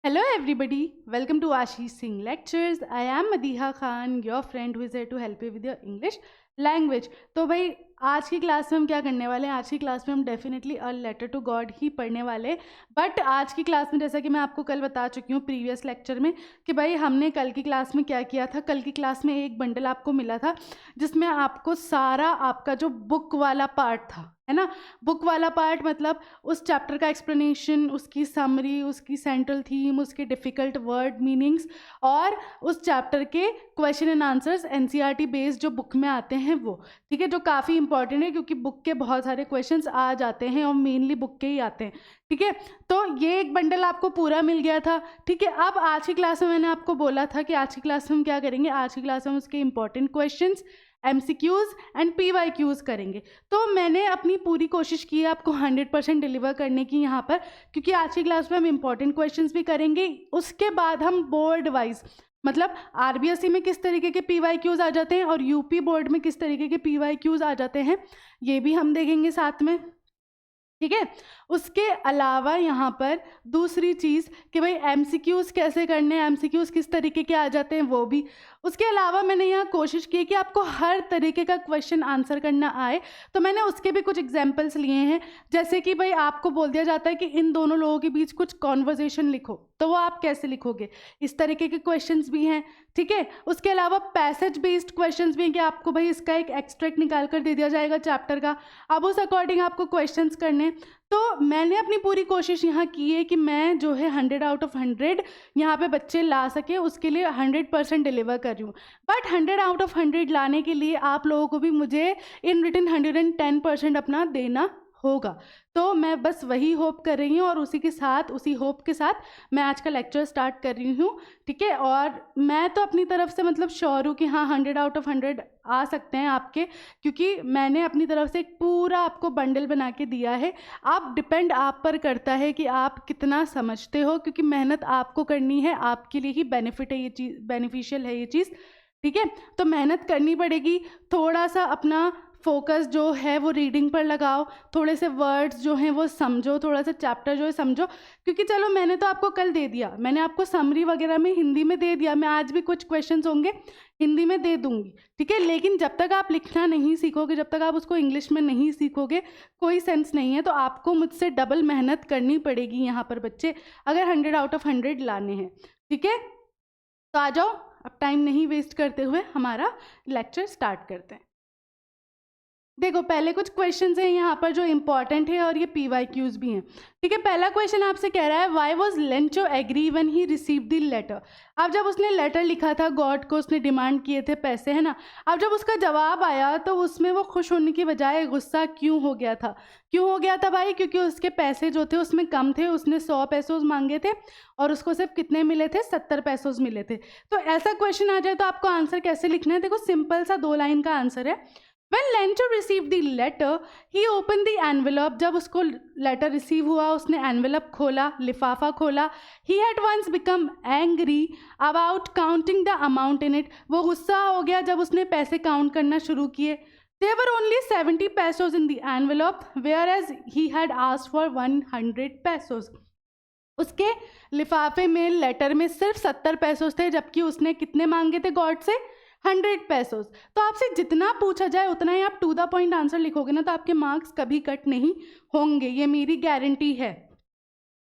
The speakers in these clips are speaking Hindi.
Hello everybody, welcome to Ashish Singh Lectures. I am Madiha Khan, your friend who is here to help you with your English language. तो भाई आज की क्लास में हम क्या करने वाले हैं? आज की क्लास में हम definitely a letter to God ही पढ़ने वाले हैं. बट आज की क्लास में जैसा कि मैं आपको कल बता चुकी हूँ प्रीवियस लेक्चर में कि भाई हमने कल की क्लास में क्या किया था. कल की क्लास में एक बंडल आपको मिला था जिसमें आपको सारा आपका जो बुक वाला पार्ट था, है ना, बुक वाला पार्ट मतलब उस चैप्टर का एक्सप्लेनेशन, उसकी समरी, उसकी सेंट्रल थीम, उसके डिफ़िकल्ट वर्ड मीनिंग्स और उस चैप्टर के question and answers NCERT based जो बुक में आते हैं वो, ठीक है, जो काफ़ी इंपॉर्टेंट है क्योंकि बुक के बहुत सारे क्वेश्चंस आ जाते हैं और मेनली बुक के ही आते हैं. ठीक है, तो ये एक बंडल आपको पूरा मिल गया था. ठीक है, अब आज की क्लास में मैंने आपको बोला था कि आज की क्लास में हम क्या करेंगे. आज की क्लास में हम उसके important questions, MCQs and PYQs करेंगे. तो मैंने अपनी पूरी कोशिश की है आपको 100% डिलीवर करने की यहाँ पर, क्योंकि आज की क्लास में हम इंपॉर्टेंट क्वेश्चंस भी करेंगे. उसके बाद हम बोर्ड वाइज मतलब RBSE में किस तरीके के PYQs आ जाते हैं और UP बोर्ड में किस तरीके के PYQs आ जाते हैं ये भी हम देखेंगे साथ में. ठीक है, उसके अलावा यहाँ पर दूसरी चीज़ कि भाई MCQs कैसे करने हैं, MCQs किस तरीके के आ जाते हैं वो भी. उसके अलावा मैंने यहाँ कोशिश की कि आपको हर तरीके का क्वेश्चन आंसर करना आए, तो मैंने उसके भी कुछ एग्जांपल्स लिए हैं. जैसे कि भाई आपको बोल दिया जाता है कि इन दोनों लोगों के बीच कुछ कॉन्वर्जेशन लिखो, तो वो आप कैसे लिखोगे, इस तरीके के क्वेश्चंस भी हैं. ठीक है, उसके अलावा पैसेज बेस्ड क्वेश्चंस भी हैं कि आपको भाई इसका एक एक्सट्रैक्ट निकाल कर दे दिया जाएगा चैप्टर का, अब उस अकॉर्डिंग आपको क्वेश्चंस करने. तो मैंने अपनी पूरी कोशिश यहाँ की है कि मैं जो है 100 आउट ऑफ 100 यहाँ पे बच्चे ला सके, उसके लिए 100% डिलीवर कर रही हूँ. बट 100 आउट ऑफ 100 लाने के लिए आप लोगों को भी मुझे इन रिटन 110% अपना देना होगा. तो मैं बस वही होप कर रही हूँ और उसी होप के साथ मैं आज का लेक्चर स्टार्ट कर रही हूँ. ठीक है, और मैं तो अपनी तरफ से मतलब श्योर हूँ कि हाँ 100 आउट ऑफ 100 आ सकते हैं आपके, क्योंकि मैंने अपनी तरफ से एक पूरा आपको बंडल बना के दिया है. आप डिपेंड आप पर करता है कि आप कितना समझते हो, क्योंकि मेहनत आपको करनी है, आपके लिए ही बेनिफिट है ये चीज़, बेनिफिशियल है ये चीज़. ठीक है, तो मेहनत करनी पड़ेगी. थोड़ा सा अपना फोकस जो है वो रीडिंग पर लगाओ, थोड़े से वर्ड्स जो हैं वो समझो, थोड़ा सा चैप्टर जो है समझो, क्योंकि चलो मैंने तो आपको कल दे दिया, मैंने आपको समरी वगैरह में हिंदी में दे दिया, मैं आज भी कुछ क्वेश्चंस होंगे हिंदी में दे दूंगी. ठीक है, लेकिन जब तक आप लिखना नहीं सीखोगे, जब तक आप उसको इंग्लिश में नहीं सीखोगे, कोई सेंस नहीं है. तो आपको मुझसे डबल मेहनत करनी पड़ेगी यहाँ पर बच्चे, अगर 100 आउट ऑफ 100 लाने हैं. ठीक है, तो आ जाओ, अब टाइम नहीं वेस्ट करते हुए हमारा लेक्चर स्टार्ट करते हैं. देखो पहले कुछ क्वेश्चंस हैं यहाँ पर जो इंपॉर्टेंट है और ये PYQs भी हैं. ठीक है, पहला क्वेश्चन आपसे कह रहा है why was Lencho agree when he received the letter. अब जब उसने लेटर लिखा था गॉड को, उसने डिमांड किए थे पैसे, है ना, अब जब उसका जवाब आया तो उसमें वो खुश होने की बजाय गुस्सा क्यों हो गया था. क्यों हो गया था भाई? क्योंकि उसके पैसे जो थे उसमें कम थे, उसने 100 पैसों मांगे थे और उसको सिर्फ कितने मिले थे, 70 पैसों मिले थे. तो ऐसा क्वेश्चन आ जाए तो आपको आंसर कैसे लिखना है. देखो सिंपल सा 2 लाइन का आंसर है. When Lencho received the letter, he opened the envelope. जब उसको लेटर रिसीव हुआ उसने एनवेलप खोला, लिफाफा खोला. He at once become angry about counting the amount in it. वो गुस्सा हो गया जब उसने पैसे काउंट करना शुरू किए. There were only 70 pesos in the envelope, whereas he had asked for 100 pesos. उसके लिफाफे में लेटर में सिर्फ 70 पैसों थे, जबकि उसने कितने मांगे थे गॉड से, 100 पैसों. तो आपसे जितना पूछा जाए उतना ही आप टू द पॉइंट आंसर लिखोगे ना, तो आपके मार्क्स कभी कट नहीं होंगे, ये मेरी गारंटी है.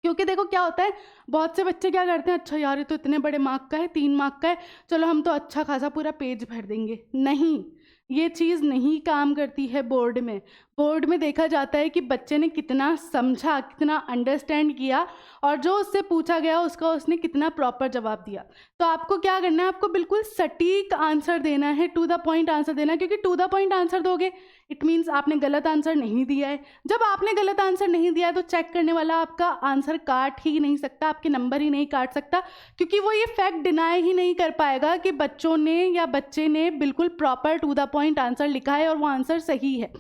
क्योंकि देखो क्या होता है, बहुत से बच्चे क्या करते हैं, अच्छा यार ये तो इतने बड़े मार्क का है, 3 मार्क का है, चलो हम तो अच्छा खासा पूरा पेज भर देंगे. नहीं, ये चीज़ नहीं काम करती है बोर्ड में. बोर्ड में देखा जाता है कि बच्चे ने कितना समझा, कितना अंडरस्टैंड किया और जो उससे पूछा गया उसका उसने कितना प्रॉपर जवाब दिया. तो आपको क्या करना है, आपको बिल्कुल सटीक आंसर देना है, टू द पॉइंट आंसर देना है, क्योंकि टू द पॉइंट आंसर दोगे इट मीन्स आपने गलत आंसर नहीं दिया है. जब आपने गलत आंसर नहीं दिया है तो चेक करने वाला आपका आंसर काट ही नहीं सकता, आपके नंबर ही नहीं काट सकता, क्योंकि वो ये फैक्ट डिनाई ही नहीं कर पाएगा कि बच्चों ने या बच्चे ने बिल्कुल proper to the point answer लिखा है और वो आंसर सही है.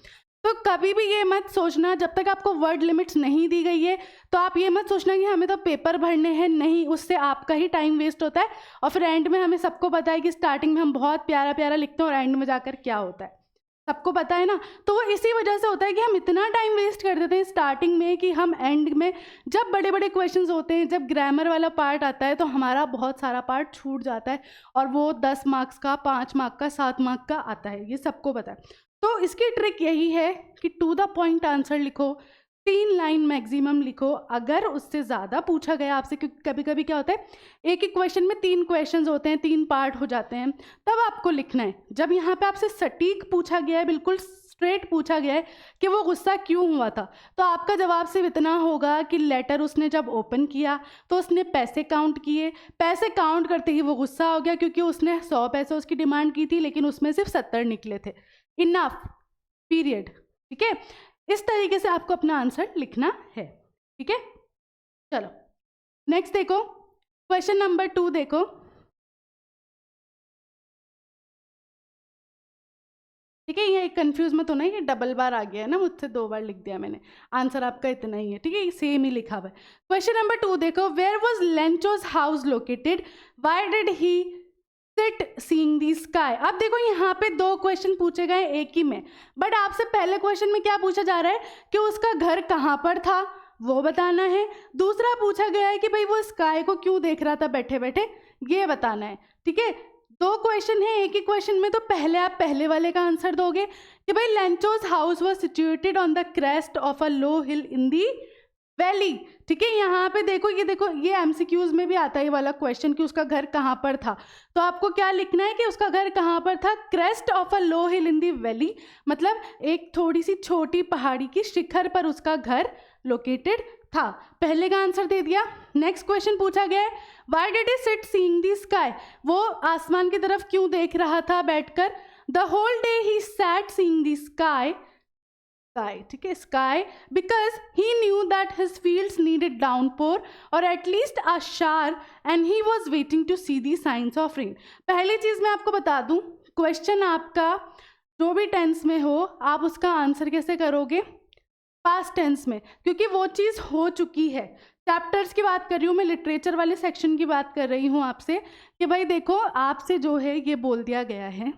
तो कभी भी ये मत सोचना, जब तक आपको वर्ड लिमिट्स नहीं दी गई है तो आप ये मत सोचना कि हमें तो पेपर भरने हैं. नहीं, उससे आपका ही टाइम वेस्ट होता है और फिर एंड में हमें सबको पता है कि स्टार्टिंग में हम बहुत प्यारा प्यारा लिखते हैं और एंड में जाकर क्या होता है, सबको पता है ना। तो वो इसी वजह से होता है कि हम इतना टाइम वेस्ट कर देते हैं स्टार्टिंग में कि हम एंड में जब बड़े बड़े क्वेश्चंस होते हैं, जब ग्रामर वाला पार्ट आता है तो हमारा बहुत सारा पार्ट छूट जाता है और वो 10 मार्क्स का, 5 मार्क का, 7 मार्क का आता है, ये सबको पता है। तो इसकी ट्रिक यही है कि टू द पॉइंट आंसर लिखो, 3 लाइन मैक्सिमम लिखो। अगर उससे ज़्यादा पूछा गया आपसे, क्योंकि कभी कभी क्या होता है एक ही क्वेश्चन में 3 क्वेश्चंस होते हैं, 3 पार्ट हो जाते हैं, तब आपको लिखना है। जब यहाँ पे आपसे सटीक पूछा गया है, बिल्कुल स्ट्रेट पूछा गया है कि वो गुस्सा क्यों हुआ था, तो आपका जवाब सिर्फ इतना होगा कि लेटर उसने जब ओपन किया तो उसने पैसे काउंट किए, पैसे काउंट करते ही वो गुस्सा हो गया क्योंकि उसने 100 पैसे उसकी डिमांड की थी लेकिन उसमें सिर्फ 70 निकले थे। Enough, period. ठीक है, इस तरीके से आपको अपना आंसर लिखना है। ठीक है, चलो नेक्स्ट देखो, क्वेश्चन नंबर 2 देखो। ठीक है, ये कंफ्यूज मत होना, ये डबल बार आ गया है ना, मुझसे 2 बार लिख दिया मैंने, आंसर आपका इतना ही है। ठीक है, सेम ही लिखा हुआ है। क्वेश्चन नंबर 2 देखो, where was Lencho's house located, why did he sit seeing the sky. अब देखो यहाँ पे 2 क्वेश्चन पूछे गए एक ही में, बट आपसे पहले क्वेश्चन में क्या पूछा जा रहा है कि उसका घर कहाँ पर था वो बताना है। दूसरा पूछा गया है कि भाई वो स्काई को क्यों देख रहा था बैठे बैठे, ये बताना है। ठीक है, 2 क्वेश्चन है एक ही क्वेश्चन में, तो पहले आप पहले वाले का आंसर दोगे कि भाई Lencho's house was situated on the crest of a low hill in the valley. ठीक है, यहाँ पे देखो, ये देखो, ये एमसीक्यूज में भी आता है ये वाला क्वेश्चन कि उसका घर कहाँ पर था। तो आपको क्या लिखना है कि उसका घर कहाँ पर था, crest of a low hill in the valley, मतलब एक थोड़ी सी छोटी पहाड़ी की शिखर पर उसका घर लोकेटेड था। पहले का आंसर दे दिया। नेक्स्ट क्वेश्चन पूछा गया है, why did he sit seeing the sky, वो आसमान की तरफ क्यों देख रहा था बैठकर। The whole day he sat seeing the sky, sky, ठीक है, sky, because he knew that his fields needed downpour or at least a shower and he was waiting to see the signs of rain. पहली चीज मैं आपको बता दूं, क्वेश्चन आपका जो भी टेंस में हो आप उसका आंसर कैसे करोगे, पास्ट टेंस में, क्योंकि वो चीज़ हो चुकी है। चैप्टर्स की बात कर रही हूँ मैं, लिटरेचर वाले सेक्शन की बात कर रही हूँ आपसे कि भाई देखो आपसे जो है ये बोल दिया गया है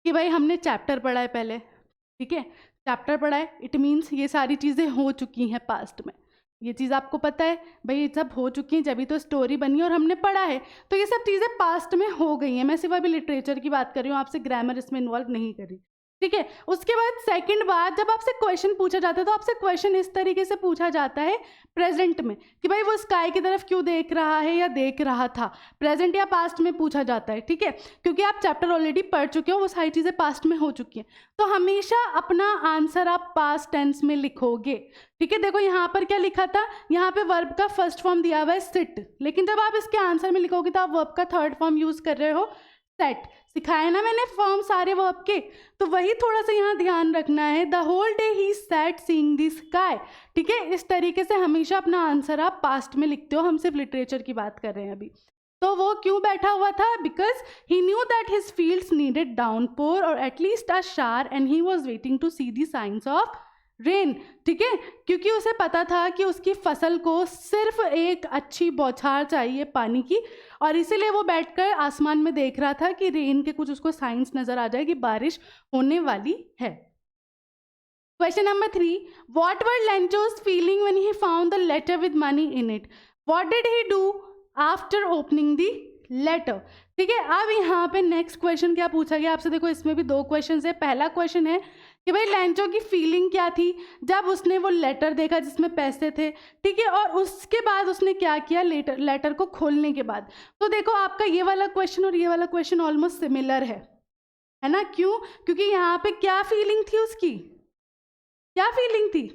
कि भाई हमने चैप्टर पढ़ा है पहले। ठीक है, चैप्टर पढ़ा है, इट मीन्स ये सारी चीज़ें हो चुकी हैं पास्ट में, ये चीज़ आपको पता है भाई, ये सब हो चुकी हैं, जब तो स्टोरी बनी और हमने पढ़ा है, तो ये सब चीज़ें पास्ट में हो गई हैं। मैं सिर्फ अभी लिटरेचर की बात कर रही हूँ, आपसे ग्रामर इसमें इन्वॉल्व नहीं कर रही। ठीक है, उसके बाद सेकंड बात, जब आपसे क्वेश्चन पूछा जाता है तो आपसे क्वेश्चन इस तरीके से पूछा जाता है प्रेजेंट में कि भाई वो स्काई की तरफ क्यों देख रहा है या देख रहा था, प्रेजेंट या पास्ट में पूछा जाता है। ठीक है, क्योंकि आप चैप्टर ऑलरेडी पढ़ चुके हो, वो सारी चीज़ें पास्ट में हो चुकी हैं, तो हमेशा अपना आंसर आप पास्ट टेंस में लिखोगे। ठीक है, देखो यहाँ पर क्या लिखा था, यहाँ पे वर्ब का फर्स्ट फॉर्म दिया हुआ है सिट, लेकिन जब आप इसके आंसर में लिखोगे तो आप वर्ब का थर्ड फॉर्म यूज कर रहे हो सेट। सिखाया ना मैंने फॉर्म सारे वर्ब के, तो वही थोड़ा सा यहाँ ध्यान रखना है। The whole day he sat seeing the sky. ठीक है, इस तरीके से हमेशा अपना आंसर आप पास्ट में लिखते हो, हम सिर्फ लिटरेचर की बात कर रहे हैं अभी। तो वो क्यों बैठा हुआ था, because he knew that his fields needed downpour or at least a shower and he was waiting to see the signs of rain. ठीक है, क्योंकि उसे पता था कि उसकी फसल को सिर्फ एक अच्छी बौछार चाहिए पानी की, और इसीलिए वो बैठकर आसमान में देख रहा था कि रेन के कुछ उसको साइंस नजर आ जाए कि बारिश होने वाली है। Question number 3, what were Lencho's feeling when he found the letter with money in it, what did he do after opening the letter. ठीक है, अब यहाँ पे नेक्स्ट क्वेश्चन क्या पूछा गया आपसे, देखो इसमें भी 2 क्वेश्चन है। पहला क्वेश्चन है कि भाई लेंचो की फीलिंग क्या थी जब उसने वो लेटर देखा जिसमें पैसे थे। ठीक है, और उसके बाद उसने क्या किया लेटर को खोलने के बाद। तो देखो आपका ये वाला क्वेश्चन और ये वाला क्वेश्चन ऑलमोस्ट सिमिलर है ना, क्यों, क्योंकि यहाँ पे क्या फीलिंग थी उसकी, क्या फीलिंग थी,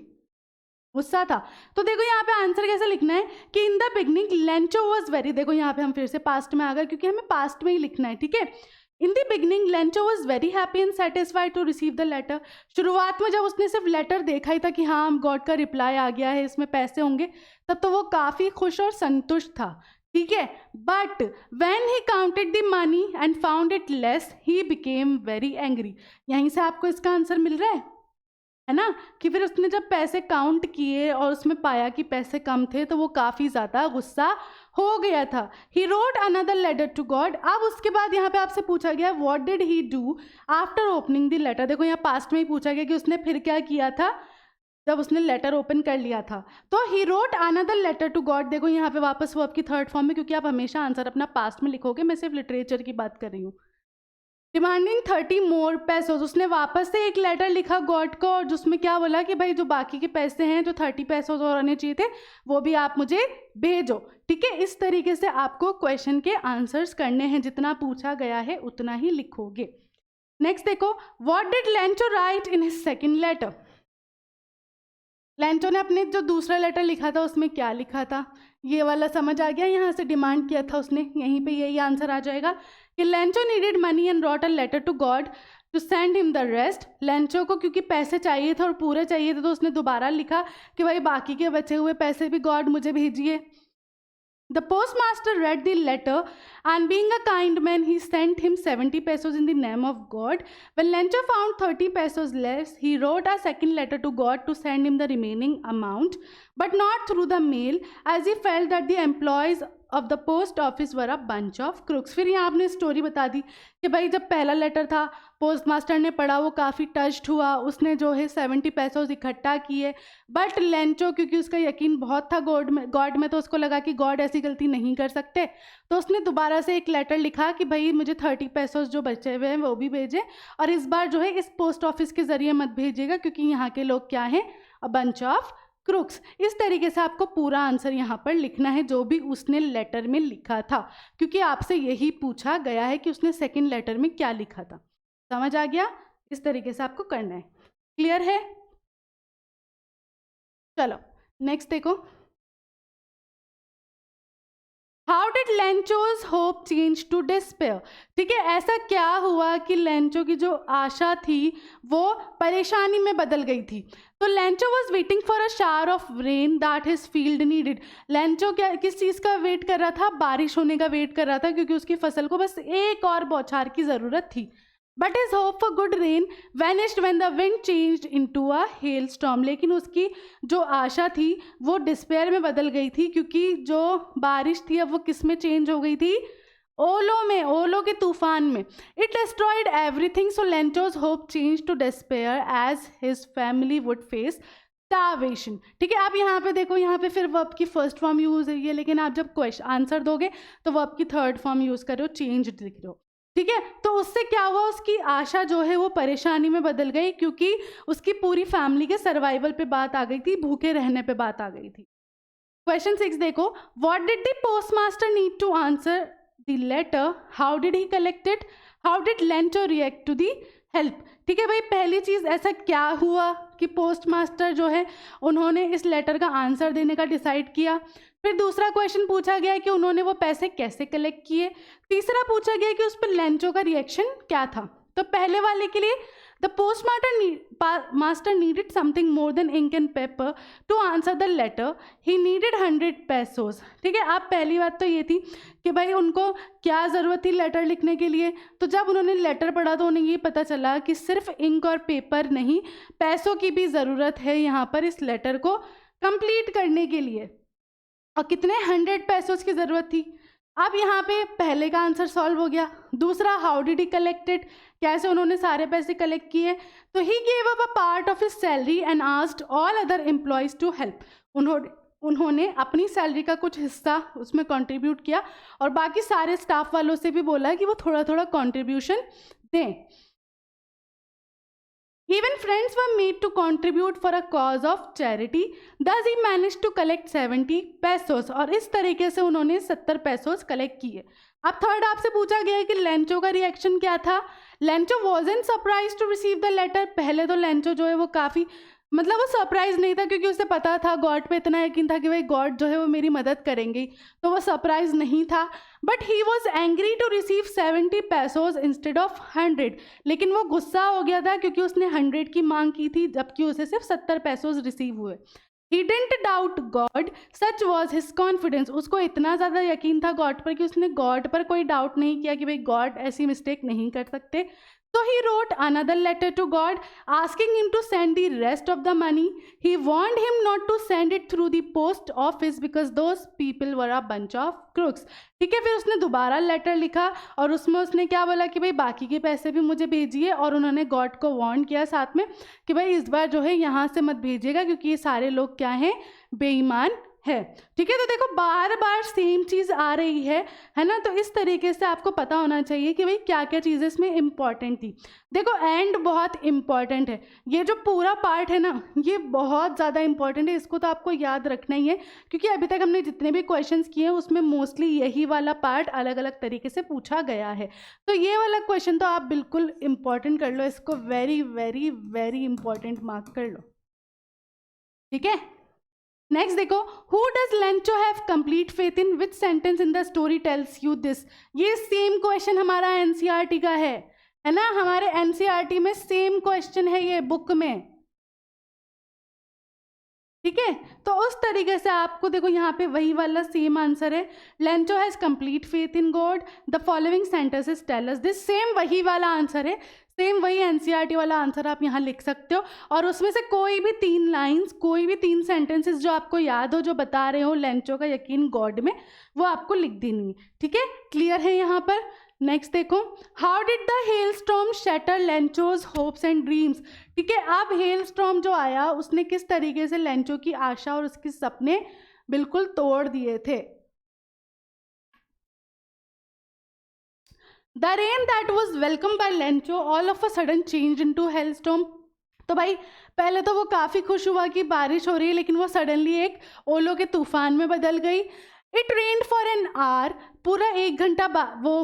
गुस्सा था। तो देखो यहाँ पे आंसर कैसे लिखना है कि इन the beginning Lencho was very, देखो यहाँ पे हम फिर से पास्ट में आ गए क्योंकि हमें पास्ट में ही लिखना है। ठीक है, in the beginning Lencho was very happy and satisfied to receive the letter. शुरुआत में जब उसने सिर्फ लेटर देखा ही था कि हाँ गॉड का रिप्लाई आ गया है, इसमें पैसे होंगे, तब तो वो काफ़ी खुश और संतुष्ट था। ठीक है, but when he counted the money and found it less he became very angry. यहीं से आपको इसका आंसर मिल रहा है ना, कि फिर उसने जब पैसे काउंट किए और उसमें पाया कि पैसे कम थे तो वो काफ़ी ज़्यादा गुस्सा हो गया था। He wrote another letter to God. अब उसके बाद यहाँ पे आपसे पूछा गया what did he do after opening the letter. देखो यहाँ पास्ट में ही पूछा गया कि उसने फिर क्या किया था जब उसने लेटर ओपन कर लिया था। तो he wrote another letter to God, देखो यहाँ पे वापस वो आपकी थर्ड फॉर्म में, क्योंकि आप हमेशा आंसर अपना पास्ट में लिखोगे, मैं सिर्फ लिटरेचर की बात कर रही हूँ। डिमांडिंग 30 मोर पैसोज, उसने वापस से एक लेटर लिखा गॉड को, और जिसमें क्या बोला कि भाई जो बाकी के पैसे हैं, जो 30 पैसोज और आने चाहिए थे, वो भी आप मुझे भेजो। ठीक है, इस तरीके से आपको क्वेश्चन के आंसर्स करने हैं, जितना पूछा गया है उतना ही लिखोगे। नेक्स्ट देखो, what did Lencho write in his second letter. Lencho ने अपने जो दूसरा लेटर लिखा था उसमें क्या लिखा था, ये वाला समझ आ गया। यहाँ से डिमांड किया था उसने, यहीं पे यही आंसर आ जाएगा कि Lencho needed money and wrote a letter to God to send him the rest. Lencho को क्योंकि पैसे चाहिए थे और पूरे चाहिए थे, तो उसने दोबारा लिखा कि भाई बाकी के बचे हुए पैसे भी गॉड मुझे भेजिए। The postmaster read the letter and being a kind man, he sent him 70 pesos in the name of God. When Lencho found 30 pesos less, he wrote a second letter to God to send him the remaining amount, but not through the mail, as he felt that the employees of the post office were a bunch of crooks. फिर यहाँ आपने स्टोरी बता दी कि भाई जब पहला लेटर था पोस्ट मास्टर ने पढ़ा, वो काफ़ी टच्ड हुआ, उसने जो है 70 पैसों इकट्ठा किए, बट लेंचो क्योंकि उसका यकीन बहुत था गॉड में, तो उसको लगा कि गॉड ऐसी गलती नहीं कर सकते, तो उसने दोबारा से एक लेटर लिखा कि भाई मुझे 30 पैसों जो बचे हुए हैं वो भी भेजें, और इस बार जो है इस पोस्ट ऑफिस के ज़रिए मत भेजिएगा क्योंकि यहाँ के लोग क्या हैं, अ बंच ऑफ क्रुक्स। इस तरीके से आपको पूरा आंसर यहाँ पर लिखना है जो भी उसने लेटर में लिखा था, क्योंकि आपसे यही पूछा गया है कि उसने सेकंड लेटर में क्या लिखा था। समझ आ गया? इस तरीके से आपको करना है। क्लियर है? चलो नेक्स्ट देखो, how did Lencho's hope change to despair. ठीक है, ऐसा क्या हुआ कि लेंचो की जो आशा थी वो परेशानी में बदल गई थी। तो Lencho was waiting for a shower of rain that his field needed. Lencho क्या किस चीज़ का वेट कर रहा था? बारिश होने का वेट कर रहा था, क्योंकि उसकी फसल को बस एक और बौछार की ज़रूरत थी। But his hope for good rain vanished when the wind changed into a hello storm. लेकिन उसकी जो आशा थी वो डिस्पेयर में बदल गई थी, क्योंकि जो बारिश थी अब वो किस में चेंज हो गई थी? ओलो में, ओलो के तूफान में। It destroyed everything, so Lencho's hope change to despair as his family would face starvation. ठीक है, आप यहाँ पे देखो, यहाँ पे फिर वर्ब की फर्स्ट फॉर्म यूज हुई है, लेकिन आप जब क्वेश्चन आंसर दोगे तो वर्ब की थर्ड फॉर्म यूज कर रहे हो, चेंज दिख रहे हो। ठीक है, तो उससे क्या हुआ, उसकी आशा जो है वो परेशानी में बदल गई, क्योंकि उसकी पूरी फैमिली के सर्वाइवल पे बात आ गई थी, भूखे रहने पे बात आ गई थी। क्वेश्चन 6 देखो, what did the postmaster need to answer the letter, how did he collect it, how did Lencho react to the help. ठीक है भाई, पहली चीज़ ऐसा क्या हुआ कि पोस्टमास्टर जो है उन्होंने इस लेटर का आंसर देने का डिसाइड किया। फिर दूसरा क्वेश्चन पूछा गया कि उन्होंने वो पैसे कैसे कलेक्ट किए। तीसरा पूछा गया कि उस पर लेंचो का रिएक्शन क्या था। तो पहले वाले के लिए the postmaster needed something more than ink and paper to answer the letter, he needed 100 pesos. ठीक है, अब पहली बात तो ये थी कि भाई उनको क्या ज़रूरत थी लेटर लिखने के लिए। तो जब उन्होंने लेटर पढ़ा तो उन्हें ये पता चला कि सिर्फ इंक और पेपर नहीं, पैसों की भी ज़रूरत है यहाँ पर इस लेटर को कंप्लीट करने के लिए। और कितने? 100 पैसोज की ज़रूरत थी। अब यहाँ पे पहले का आंसर सॉल्व हो गया। दूसरा, हाउ डिड ही कलेक्टेड, कैसे उन्होंने सारे पैसे कलेक्ट किए। तो he gave up a part of his salary and asked all other employees to help. उन्होंने अपनी सैलरी का कुछ हिस्सा उसमें कंट्रीब्यूट किया और बाकी सारे स्टाफ वालों से भी बोला कि वो थोड़ा थोड़ा कंट्रीब्यूशन दें। Even friends were made to contribute for a cause of charity. Thus he managed to collect 70 pesos, और इस तरीके से उन्होंने 70 पैसोस कलेक्ट किए। अब थर्ड आपसे पूछा गया है कि लेंचो का रिएक्शन क्या था। Lencho wasn't surprised to receive the letter। पहले तो लेंचो जो है वो काफ़ी वो सरप्राइज नहीं था, क्योंकि उसे पता था, गॉड पे इतना यकीन था कि भाई गॉड जो है वो मेरी मदद करेंगे, तो वो सरप्राइज नहीं था। But he was angry to receive 70 pesos instead of 100। लेकिन वो गुस्सा हो गया था क्योंकि उसने 100 की मांग की थी, जबकि उसे सिर्फ 70 पैसोज रिसीव हुए। He didn't doubt God, such was his confidence. उसको इतना ज़्यादा यकीन था गॉड पर कि उसने गॉड पर कोई डाउट नहीं किया कि भाई गॉड ऐसी मिस्टेक नहीं कर सकते। So he wrote another letter to God asking him to send the rest of the money. He warned him not to send it through the post office because those people were a bunch of crooks. ठीक है, फिर उसने दोबारा लेटर लिखा और उसमें उसने क्या बोला कि भाई बाकी के पैसे भी मुझे भेजिए, और उन्होंने गॉड को वार्न किया साथ में कि भाई इस बार जो है यहाँ से मत भेजिएगा क्योंकि ये सारे लोग क्या हैं, बेईमान है। ठीक है, तो देखो बार बार सेम चीज़ आ रही है ना। तो इस तरीके से आपको पता होना चाहिए कि भाई क्या क्या चीज़ें इसमें इम्पॉर्टेंट थी। देखो एंड बहुत इम्पॉर्टेंट है, ये जो पूरा पार्ट है ना ये बहुत ज़्यादा इम्पॉर्टेंट है, इसको तो आपको याद रखना ही है क्योंकि अभी तक हमने जितने भी क्वेश्चंस किए हैं उसमें मोस्टली यही वाला पार्ट अलग अलग तरीके से पूछा गया है। तो ये वाला क्वेश्चन तो आप बिल्कुल इम्पॉर्टेंट कर लो, इसको very very very important mark कर लो। ठीक है, नेक्स्ट देखो, who does Lencho have complete faith in, which sentence in the story tells you this. ये सेम क्वेश्चन हमारा एनसीईआरटी का है ना, हमारे एनसीईआरटी में सेम क्वेश्चन है ये बुक में। ठीक है, तो उस तरीके से आपको देखो यहाँ पे वही वाला सेम आंसर है, Lencho has complete faith in God, the following sentences tell us this, same वही वाला आंसर है, सेम वही एनसीईआरटी वाला आंसर आप यहाँ लिख सकते हो। और उसमें से कोई भी 3 लाइन्स, कोई भी 3 सेंटेंसेस जो आपको याद हो, जो बता रहे हो लेंचो का यकीन गॉड में, वो आपको लिख देनी है। ठीक है, क्लियर है यहाँ पर। नेक्स्ट देखो, how did the hell storm shatter Lencho's hopes and dreams. ठीक है, अब हेल स्टॉर्म जो आया उसने किस तरीके से लेंचो की आशा और उसके सपने बिल्कुल तोड़ दिए थे। The rain that was welcomed by Lencho all of a sudden changed into hailstorm. तो भाई पहले तो वो काफ़ी खुश हुआ कि बारिश हो रही है, लेकिन वो सडनली एक ओलों के तूफान में बदल गई। It rained for an hour, पूरा 1 घंटा वो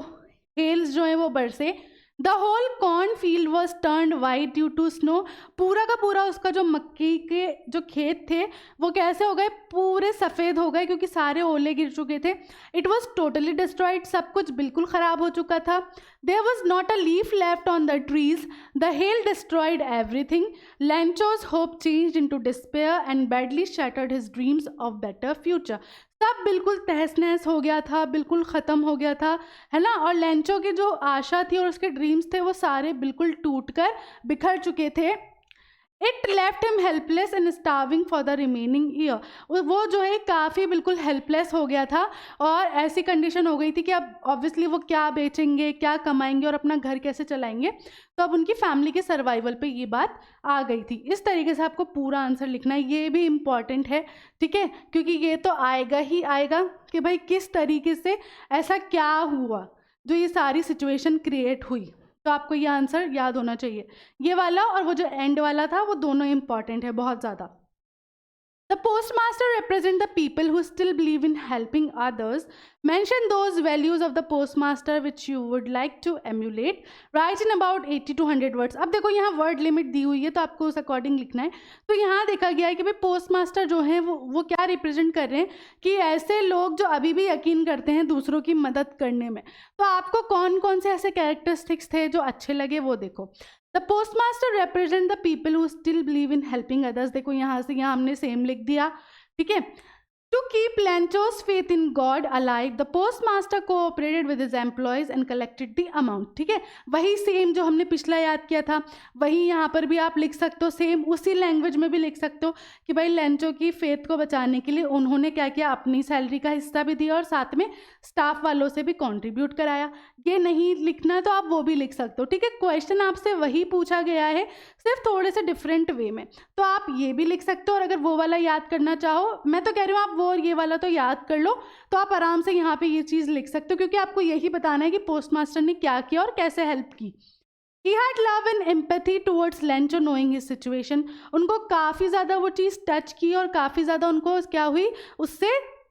हेल्स जो है वो बरसे। The whole corn field was turned white due to snow, पूरा का पूरा उसका जो मक्की के जो खेत थे वो कैसे हो गए, पूरे सफ़ेद हो गए क्योंकि सारे ओले गिर चुके थे। इट वॉज टोटली डिस्ट्रॉयड, सब कुछ बिल्कुल ख़राब हो चुका था। There was not a leaf left on the trees, the hail destroyed everything, Lencho's hope changed into despair and badly shattered his dreams of better future. सब बिल्कुल तहस नहस हो गया था, बिल्कुल ख़त्म हो गया था, है ना। और लेंचो की जो आशा थी और उसके ड्रीम्स थे वो सारे बिल्कुल टूटकर बिखर चुके थे। It left him helpless and starving for the remaining year, वो जो है काफ़ी बिल्कुल हेल्पलेस हो गया था और ऐसी कंडीशन हो गई थी कि अब ऑब्वियसली वो क्या बेचेंगे, क्या कमाएंगे और अपना घर कैसे चलाएंगे। तो अब उनकी फैमिली के सर्वाइवल पे ये बात आ गई थी। इस तरीके से आपको पूरा आंसर लिखना है, ये भी इम्पॉर्टेंट है। ठीक है, क्योंकि ये तो आएगा ही आएगा कि भाई किस तरीके से ऐसा क्या हुआ जो ये सारी सिचुएशन क्रिएट हुई। तो आपको ये आंसर याद होना चाहिए, ये वाला और वो जो एंड वाला था वो दोनों इंपॉर्टेंट है बहुत ज़्यादा। The postmaster represent the people who still believe in helping others. Mention those values of the postmaster which you would like to emulate. Write in about 80 to 100 words. अब देखो यहाँ वर्ड लिमिट दी हुई है तो आपको उस अकॉर्डिंग लिखना है। तो यहाँ देखा गया है कि भाई पोस्टमास्टर जो हैं वो क्या रिप्रेजेंट कर रहे हैं कि ऐसे लोग जो अभी भी यकीन करते हैं दूसरों की मदद करने में। तो आपको कौन कौन से ऐसे कैरेक्टरिस्टिक्स थे जो अच्छे लगे वो देखो। The postmaster represent the people who still believe in helping others. देखो यहाँ से यहाँ हमने सेम लिख दिया। ठीक है, to keep Lencho's faith in God alive, the postmaster cooperated with his employees and collected the amount. ठीक है, वही सेम जो हमने पिछला याद किया था वही यहाँ पर भी आप लिख सकते हो, सेम उसी लैंग्वेज में भी लिख सकते हो कि भाई लेंचो की फेथ को बचाने के लिए उन्होंने क्या किया, अपनी सैलरी का हिस्सा भी दिया और साथ में स्टाफ वालों से भी कंट्रीब्यूट कराया। ये नहीं लिखना है तो आप वो भी लिख सकते हो। ठीक है, क्वेश्चन आपसे वही पूछा गया है सिर्फ थोड़े से डिफरेंट वे में, तो आप ये भी लिख सकते हो। और अगर वो वाला याद करना चाहो, मैं तो कह रही हूँ आप वो और ये वाला तो याद कर लो, तो आप आराम से यहाँ पे ये चीज़ लिख सकते हो क्योंकि आपको यही बताना है कि पोस्टमास्टर ने क्या किया और कैसे हेल्प की। He had love and empathy towards Lencho knowing his situation. उनको काफ़ी ज़्यादा वो चीज़ टच की और काफ़ी ज़्यादा उनको क्या हुई उससे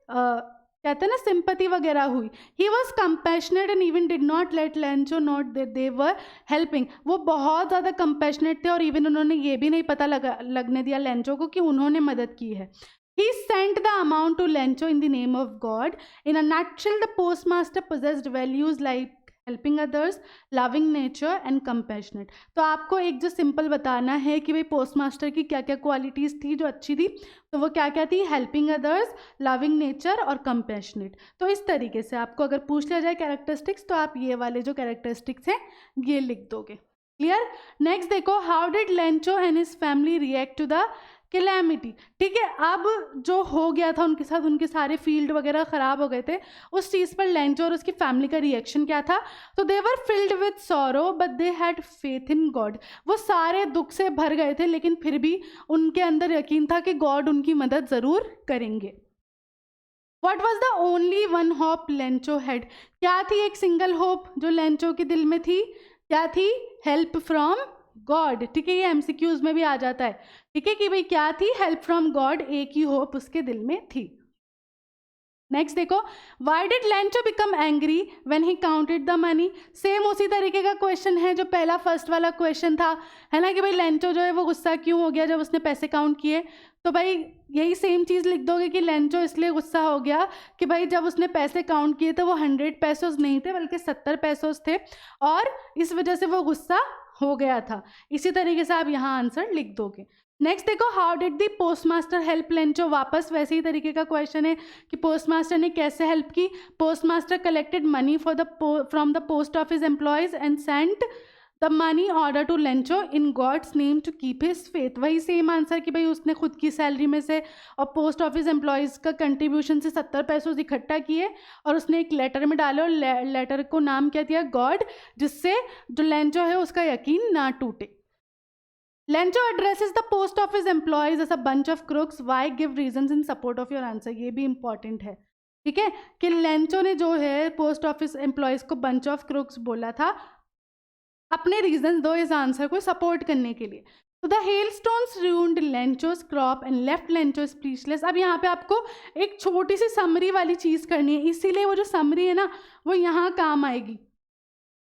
कहते हैं ना सिंपैथी वगैरह हुई। He was compassionate and even did not let Lencho know that they were helping. वो बहुत ज़्यादा compassionate थे और इवन उन्होंने ये भी नहीं पता लगने दिया लेंचो को कि उन्होंने मदद की है। He sent the amount to Lencho in the name of God. In a nutshell, the postmaster possessed values like helping others, loving nature and compassionate. तो आपको एक जो सिंपल बताना है कि भाई पोस्टमास्टर की क्या क्या क्वालिटीज़ थी जो अच्छी थी, तो वो क्या क्या थी, हेल्पिंग अदर्स, लविंग नेचर और कंपैशनेट। तो इस तरीके से आपको अगर पूछ लिया जाए कैरेक्टरिस्टिक्स तो आप ये वाले जो कैरेक्टरिस्टिक्स हैं ये लिख दोगे। क्लियर। नेक्स्ट देखो, how did Lencho and his family react to the calamity. ठीक है, अब जो हो गया था उनके साथ, उनके सारे फील्ड वगैरह ख़राब हो गए थे, उस चीज़ पर लेंचो और उसकी फैमिली का रिएक्शन क्या था? तो they were filled with sorrow but they had faith in God. वो सारे दुख से भर गए थे, लेकिन फिर भी उनके अंदर यकीन था कि गॉड उनकी मदद ज़रूर करेंगे। What was the only one hope Lencho had. क्या थी एक सिंगल होप जो लेंचो के दिल में थी? क्या थी? Help from God. ठीक है, ये एमसीक्यूज में भी आ जाता है। ठीक है कि भाई क्या थी? हेल्प फ्रॉम गॉड, एक ही होप उसके दिल में थी। नेक्स्ट देखो, why did Lencho become angry when he counted the money. Same उसी तरीके का क्वेश्चन है जो पहला फर्स्ट वाला क्वेश्चन था, है ना, कि भाई लेंचो जो है वो गुस्सा क्यों हो गया जब उसने पैसे काउंट किए। तो भाई यही सेम चीज़ लिख दोगे कि लेंचो इसलिए गुस्सा हो गया कि भाई जब उसने पैसे काउंट किए तो वो 100 पैसोज नहीं थे बल्कि 70 पैसोज थे, और इस वजह से वो गुस्सा हो गया था। इसी तरीके से आप यहाँ आंसर लिख दोगे। नेक्स्ट देखो, how did the post master help Lencho. वापस वैसे ही तरीके का क्वेश्चन है कि पोस्ट मास्टर ने कैसे हेल्प की। Post master collected money from the post office employees and sent the money order to Lencho in God's name to keep his faith. वही सेम आंसर कि भाई उसने खुद की सैलरी में से और पोस्ट ऑफिस एम्प्लॉयज़ का कंट्रीब्यूशन से 70 पैसों इकट्ठा किए और उसने एक लेटर में डाले, और लेटर को नाम क्या दिया? गॉड, जिससे जो लेंचो है उसका यकीन ना टूटे। Lencho addresses the post office employees as a bunch of crooks. Why? Give reasons in support of your answer. ये भी इंपॉर्टेंट है। ठीक है, कि लेंचो ने जो है पोस्ट ऑफिस एम्प्लॉयज़ को बंच ऑफ क्रूक्स बोला था, अपने रीजन दो इस आंसर को सपोर्ट करने के लिए। तो the hailstones ruined Lencho's crop and left Lencho speechless. अब यहाँ पे आपको एक छोटी सी समरी वाली चीज़ करनी है, इसीलिए वो जो समरी है ना वो यहाँ काम आएगी।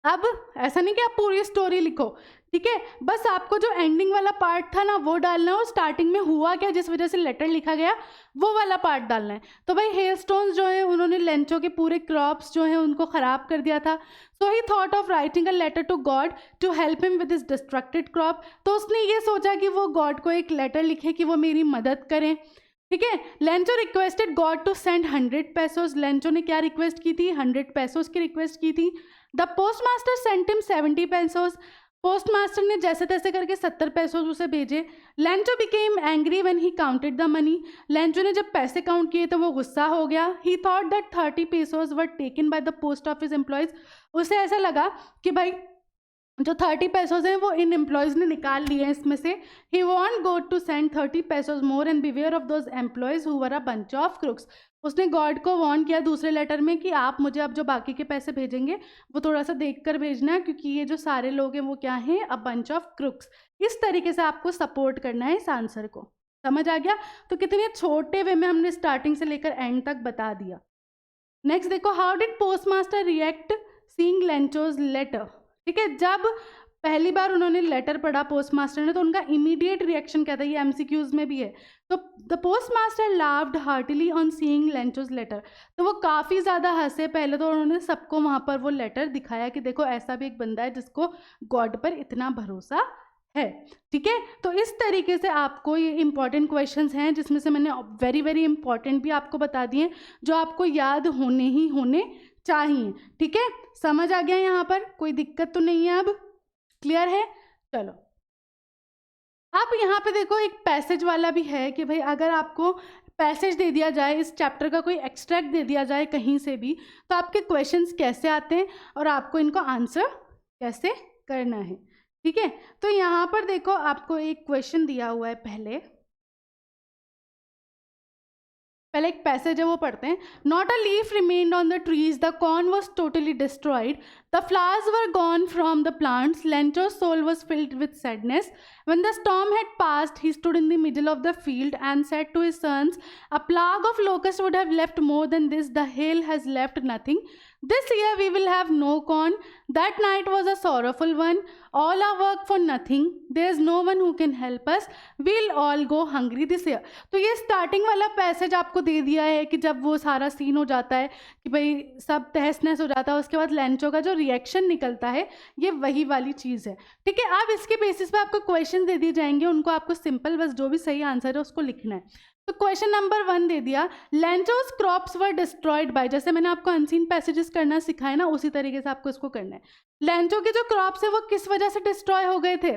अब ऐसा नहीं कि आप पूरी स्टोरी लिखो, ठीक है, बस आपको जो एंडिंग वाला पार्ट था ना वो डालना है, और स्टार्टिंग में हुआ क्या जिस वजह से लेटर लिखा गया वो वाला पार्ट डालना है। तो भाई हेलस्टोन्स जो है उन्होंने लेंचो के पूरे क्रॉप्स जो हैं उनको ख़राब कर दिया था। So he thought of writing a letter to God to help him with his destructed crop. तो उसने ये सोचा कि वो गॉड को एक लेटर लिखे कि वो मेरी मदद करें। ठीक है, Lencho requested God to send 100 pesos. Lencho ने क्या रिक्वेस्ट की थी? 100 पैसोज की रिक्वेस्ट की थी। The post master sent him 70 पैसोज। Post master ने जैसे तैसे करके 70 पैसोज उसे भेजे। Lencho became angry when he counted the money. Lencho ने जब पैसे काउंट किए तो वो गुस्सा हो गया। ही thought that 30 पैसोज were taken by the post office employees. उसे ऐसा लगा कि भाई जो 30 पैसोज हैं वो इन एम्प्लॉयज़ ने निकाल लिए हैं इसमें से। He want God to send 30 pesos more and beware of those employees who were a bunch of crooks. उसने गॉड को वॉर्न किया दूसरे लेटर में कि आप मुझे अब जो बाकी के पैसे भेजेंगे वो थोड़ा सा देख कर भेजना, क्योंकि ये जो सारे लोग हैं वो क्या हैं? A bunch of crooks. इस तरीके से आपको सपोर्ट करना है इस आंसर को। समझ आ गया? तो कितने छोटे वे में हमने स्टार्टिंग से लेकर एंड तक बता दिया। नेक्स्ट देखो, how did post master react seeing Lencho's letter. ठीक है, जब पहली बार उन्होंने लेटर पढ़ा पोस्ट मास्टर ने तो उनका इमीडिएट रिएक्शन क्या था? ये एमसीक्यूज में भी है। तो the post master laughed heartily on seeing Lencho's letter. तो वो काफ़ी ज़्यादा हंसे पहले तो, उन्होंने सबको वहाँ पर वो लेटर दिखाया कि देखो ऐसा भी एक बंदा है जिसको गॉड पर इतना भरोसा है। ठीक है, तो इस तरीके से आपको ये इंपॉर्टेंट क्वेश्चंस हैं जिसमें से मैंने वेरी वेरी इंपॉर्टेंट भी आपको बता दिए जो आपको याद होने ही होने चाहिए। ठीक है, समझ आ गया? यहाँ पर कोई दिक्कत तो नहीं है? अब क्लियर है? चलो, अब यहाँ पे देखो एक पैसेज वाला भी है कि भाई अगर आपको पैसेज दे दिया जाए, इस चैप्टर का कोई एक्सट्रैक्ट दे दिया जाए कहीं से भी, तो आपके क्वेश्चंस कैसे आते हैं और आपको इनको आंसर कैसे करना है। ठीक है, तो यहाँ पर देखो आपको एक क्वेश्चन दिया हुआ है। पहले एक पैसेज है वो पढ़ते हैं। Not a leaf remained on the trees, the corn was totally destroyed, the flowers were gone from the plants, Lencho's soul was filled with sadness. When the storm had passed, he stood in the middle of the field and said to his sons, a plague of locusts would have left more than this, the hail has left nothing. This year we will have no corn. That night was a sorrowful one. All our work for nothing. There is no one who can help us. We'll all go hungry this year. तो ये स्टार्टिंग वाला पैसेज आपको दे दिया है कि जब वो सारा सीन हो जाता है कि भाई सब तहस नहस हो जाता है, उसके बाद लेंचो का जो रिएक्शन निकलता है, ये वही वाली चीज़ है। ठीक है, अब इसके बेसिस पे आपको क्वेश्चन दे दिए जाएंगे, उनको आपको सिंपल बस जो भी सही आंसर है उसको लिखना है। तो क्वेश्चन नंबर 1 दे दिया, Lencho's crops were destroyed by, जैसे मैंने आपको अनसीन पैसेजेस करना सिखाया ना, उसी तरीके से आपको इसको करना है। लेंचो के जो क्रॉप्स है वो किस वजह से डिस्ट्रॉय हो गए थे?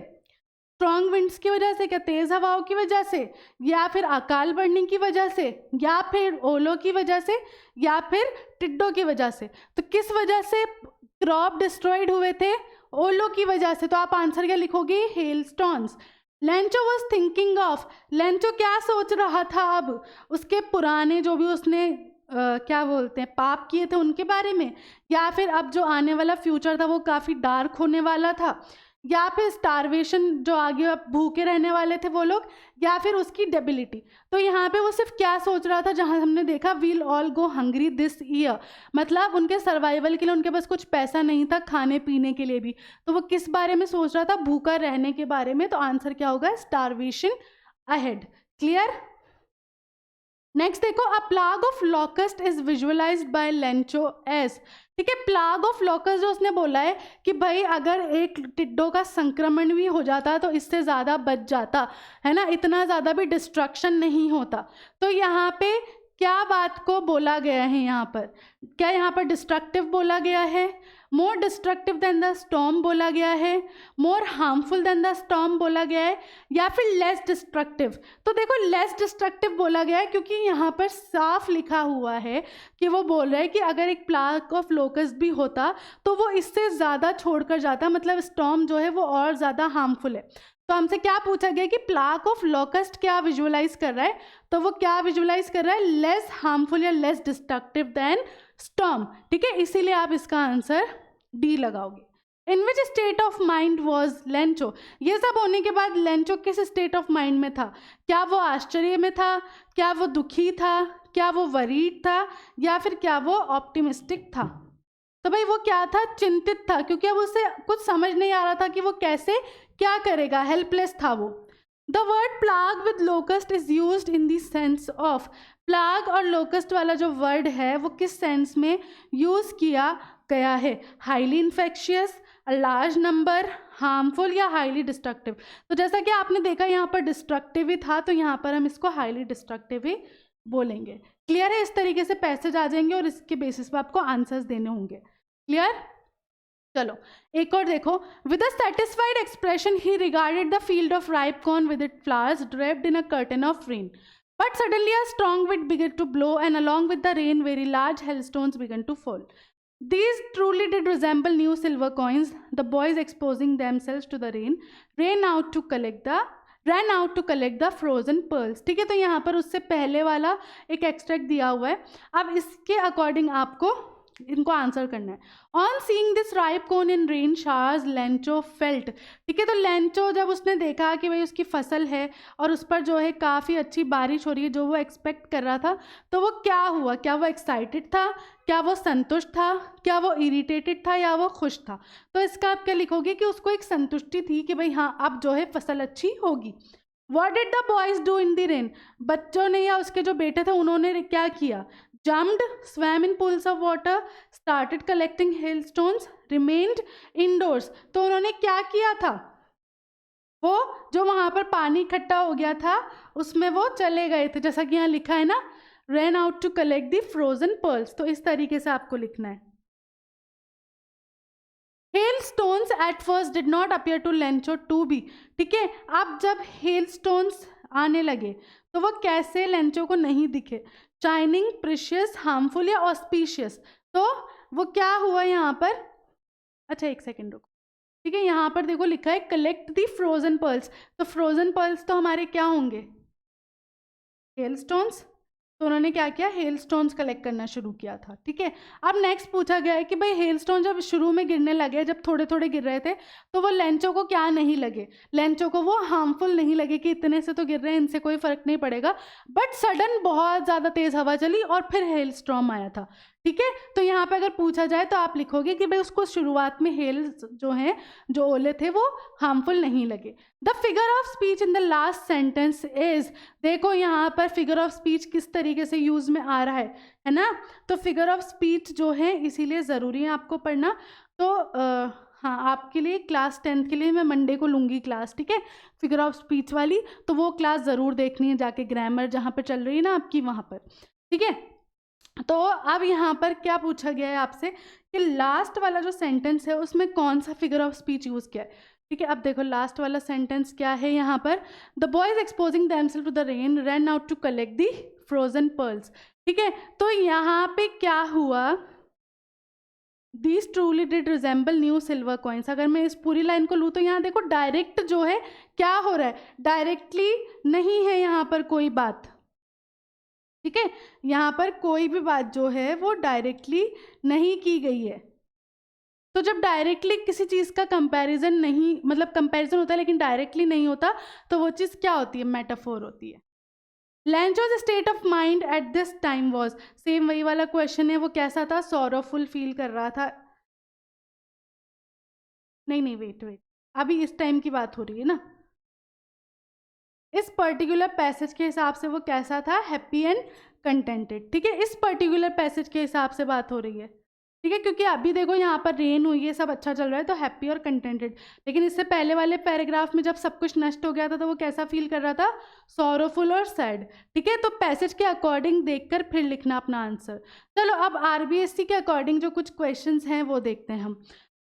स्ट्रॉन्ग विंड्स की वजह से, क्या तेज हवाओं की वजह से, या फिर अकाल बढ़ने की वजह से, या फिर ओलों की वजह से, या फिर टिड्डों की वजह से? तो किस वजह से क्रॉप डिस्ट्रॉयड हुए थे? ओलों की वजह से। तो आप आंसर क्या लिखोगे? Hailstorms. Lencho was thinking of, Lencho क्या सोच रहा था? अब उसके पुराने जो भी उसने क्या बोलते हैं पाप किए थे उनके बारे में, या फिर अब जो आने वाला फ्यूचर था वो काफ़ी डार्क होने वाला था, या फिर स्टारवेशन जो आगे अब भूखे रहने वाले थे वो लोग, या फिर उसकी डेबिलिटी। तो यहाँ पे वो सिर्फ क्या सोच रहा था, जहाँ हमने देखा we'll all go hungry this year, मतलब उनके सर्वाइवल के लिए उनके पास कुछ पैसा नहीं था खाने पीने के लिए भी। तो वो किस बारे में सोच रहा था? भूखा रहने के बारे में। तो आंसर क्या होगा? Starvation ahead. क्लियर? नेक्स्ट देखो, a plague of locust is visualized by Lencho as. ठीक है, प्लाग ऑफ लॉकस्ट जो उसने बोला है कि भाई अगर एक टिड्डों का संक्रमण भी हो जाता तो इससे ज़्यादा बच जाता है ना, इतना ज़्यादा भी डिस्ट्रक्शन नहीं होता। तो यहाँ पे क्या बात को बोला गया है? यहाँ पर क्या यहाँ पर डिस्ट्रक्टिव बोला गया है? More destructive than the storm बोला गया है? More harmful than the storm बोला गया है? या फिर लेस डिस्ट्रक्टिव? तो देखो लेस डिस्ट्रक्टिव बोला गया है, क्योंकि यहाँ पर साफ लिखा हुआ है कि वो बोल रहे हैं कि अगर एक प्लाग ऑफ लोकस्ट भी होता तो वो इससे ज़्यादा छोड़कर जाता, मतलब स्टॉर्म जो है वो और ज़्यादा हार्मफुल है। तो हमसे क्या पूछा गया कि प्लाग ऑफ लोकस्ट क्या विजुअलाइज कर रहा है? तो वो क्या विजुअलाइज कर रहा है? लेस हार्मफुल या लेस डिस्ट्रक्टिव देन स्टॉर्म। ठीक है, इसीलिए आप इसका आंसर डी लगाओगे। In which state of mind was Lencho? ये सब होने के बाद लेंचो किस स्टेट ऑफ माइंड में था? क्या वो आश्चर्य में था? क्या वो दुखी था? क्या वो वरीड था? या फिर क्या वो ऑप्टिमिस्टिक था? तो भाई वो क्या था? चिंतित था, क्योंकि अब उसे कुछ समझ नहीं आ रहा था कि वो कैसे क्या करेगा, हेल्पलेस था वो। The word plague with locust is used in the sense of, plague और लोकस्ट वाला जो वर्ड है वो किस सेंस में यूज किया गया है? Highly infectious, large number, harmful या हाईली डिस्ट्रक्टिव? तो जैसा कि आपने देखा यहाँ पर डिस्ट्रक्टिव ही था, तो यहाँ पर हम इसको हाईली डिस्ट्रक्टिव ही बोलेंगे। क्लियर है? इस तरीके से पैसेज आ जाएंगे और इसके बेसिस पर आपको आंसर्स देने होंगे। क्लियर? चलो एक और देखो, with a satisfied expression he regarded the field of ripe corn with it flowers draped in a curtain of rain, but suddenly a strong wind began to blow and along with the rain very large hailstones began to fall. These truly did resemble new silver coins. The boys exposing themselves to the rain ran out to collect the frozen pearls. ठीक है, तो यहाँ पर उससे पहले वाला एक एक्सट्रैक्ट दिया हुआ है। अब इसके अकॉर्डिंग आपको इनको आंसर करना है। On seeing this ripe corn in rain showers Lencho felt. ठीक है, तो लेंचो जब उसने देखा कि भाई उसकी फसल है और उस पर जो है काफ़ी अच्छी बारिश हो रही है जो वो एक्सपेक्ट कर रहा था, तो वो क्या हुआ? क्या वो एक्साइटेड था? क्या वो संतुष्ट था? क्या वो इरिटेटेड था या वो खुश था? तो इसका आप क्या लिखोगे कि उसको एक संतुष्टि थी कि भाई हाँ अब जो है फसल अच्छी होगी। What did the boys do in the rain? बच्चों ने या उसके जो बेटे थे उन्होंने क्या किया? Jumped, swam in pools of water, started collecting hailstones, remained indoors. तो उन्होंने क्या किया था? वो जो वहाँ पर पानी इकट्ठा हो गया था उसमें वो चले गए थे, जैसा कि यहाँ लिखा है ना, ran out to collect the frozen pearls. तो इस तरीके से आपको लिखना है। Hailstones at first did not appear to Lencho to be. ठीक है, अब जब hailstones आने लगे तो वो कैसे लेंचो को नहीं दिखे? शाइनिंग, प्रीशियस, हार्मफुल या ऑस्पिशियस? तो वो क्या हुआ यहाँ पर? अच्छा एक सेकेंड रुको। ठीक है, यहाँ पर देखो लिखा है कलेक्ट दी फ्रोजन पर्ल्स। तो फ्रोजन पर्ल्स तो हमारे क्या होंगे? हेलस्टोन्स। तो उन्होंने क्या किया? हेलस्टोन्स कलेक्ट करना शुरू किया था। ठीक है, अब नेक्स्ट पूछा गया है कि भाई हेलस्टोन जब शुरू में गिरने लगे, जब थोड़े थोड़े गिर रहे थे, तो वो लेंचो को क्या नहीं लगे? लेंचो को वो हार्मफुल नहीं लगे कि इतने से तो गिर रहे हैं, इनसे कोई फर्क नहीं पड़ेगा। बट सडन बहुत ज़्यादा तेज़ हवा चली और फिर हेल स्टॉर्म आया था। ठीक है, तो यहाँ पे अगर पूछा जाए तो आप लिखोगे कि भाई उसको शुरुआत में हेल जो हैं, जो ओले थे, वो हार्मफुल नहीं लगे। The figure of speech in the last sentence is, देखो यहाँ पर फिगर ऑफ स्पीच किस तरीके से यूज में आ रहा है ना। तो फिगर ऑफ स्पीच जो है इसीलिए ज़रूरी है आपको पढ़ना। तो हाँ, आपके लिए क्लास 10th के लिए मैं मंडे को लूँगी क्लास, ठीक है, फिगर ऑफ स्पीच वाली, तो वो क्लास ज़रूर देखनी है जाके, ग्रामर जहाँ पर चल रही है ना आपकी वहाँ पर, ठीक है। तो अब यहाँ पर क्या पूछा गया है आपसे कि लास्ट वाला जो सेंटेंस है उसमें कौन सा फिगर ऑफ स्पीच यूज़ किया है, ठीक है। अब देखो लास्ट वाला सेंटेंस क्या है यहाँ पर, the boys exposing themself to the rain run out to collect the frozen pearls, ठीक है। तो यहाँ पे क्या हुआ, these truly did resemble new silver coins. अगर मैं इस पूरी लाइन को लूँ तो यहाँ देखो डायरेक्ट जो है क्या हो रहा है, डायरेक्टली नहीं है यहाँ पर कोई बात, ठीक है, यहाँ पर कोई भी बात जो है वो डायरेक्टली नहीं की गई है। तो जब डायरेक्टली किसी चीज़ का कंपैरिजन नहीं, मतलब कंपैरिजन होता है लेकिन डायरेक्टली नहीं होता, तो वो चीज़ क्या होती है, मेटाफोर होती है। Lencho's state of mind at this time was, same वही वाला क्वेश्चन है, वो कैसा था, सॉरोफुल फील कर रहा था। नहीं वेट, अभी इस टाइम की बात हो रही है ना, इस पर्टिकुलर पैसेज के हिसाब से वो कैसा था, हैप्पी एंड कंटेंटेड, ठीक है। इस पर्टिकुलर पैसेज के हिसाब से बात हो रही है, ठीक है, क्योंकि अभी देखो यहाँ पर रेन हुई है, सब अच्छा चल रहा है, तो हैप्पी और कंटेंटेड। लेकिन इससे पहले वाले पैराग्राफ में जब सब कुछ नष्ट हो गया था तो वो कैसा फील कर रहा था, सॉरोफुल और सैड, ठीक है। तो पैसेज के अकॉर्डिंग देखकर फिर लिखना अपना आंसर। चलो अब आरबीएससी के अकॉर्डिंग जो कुछ क्वेश्चंस हैं वो देखते हैं हम।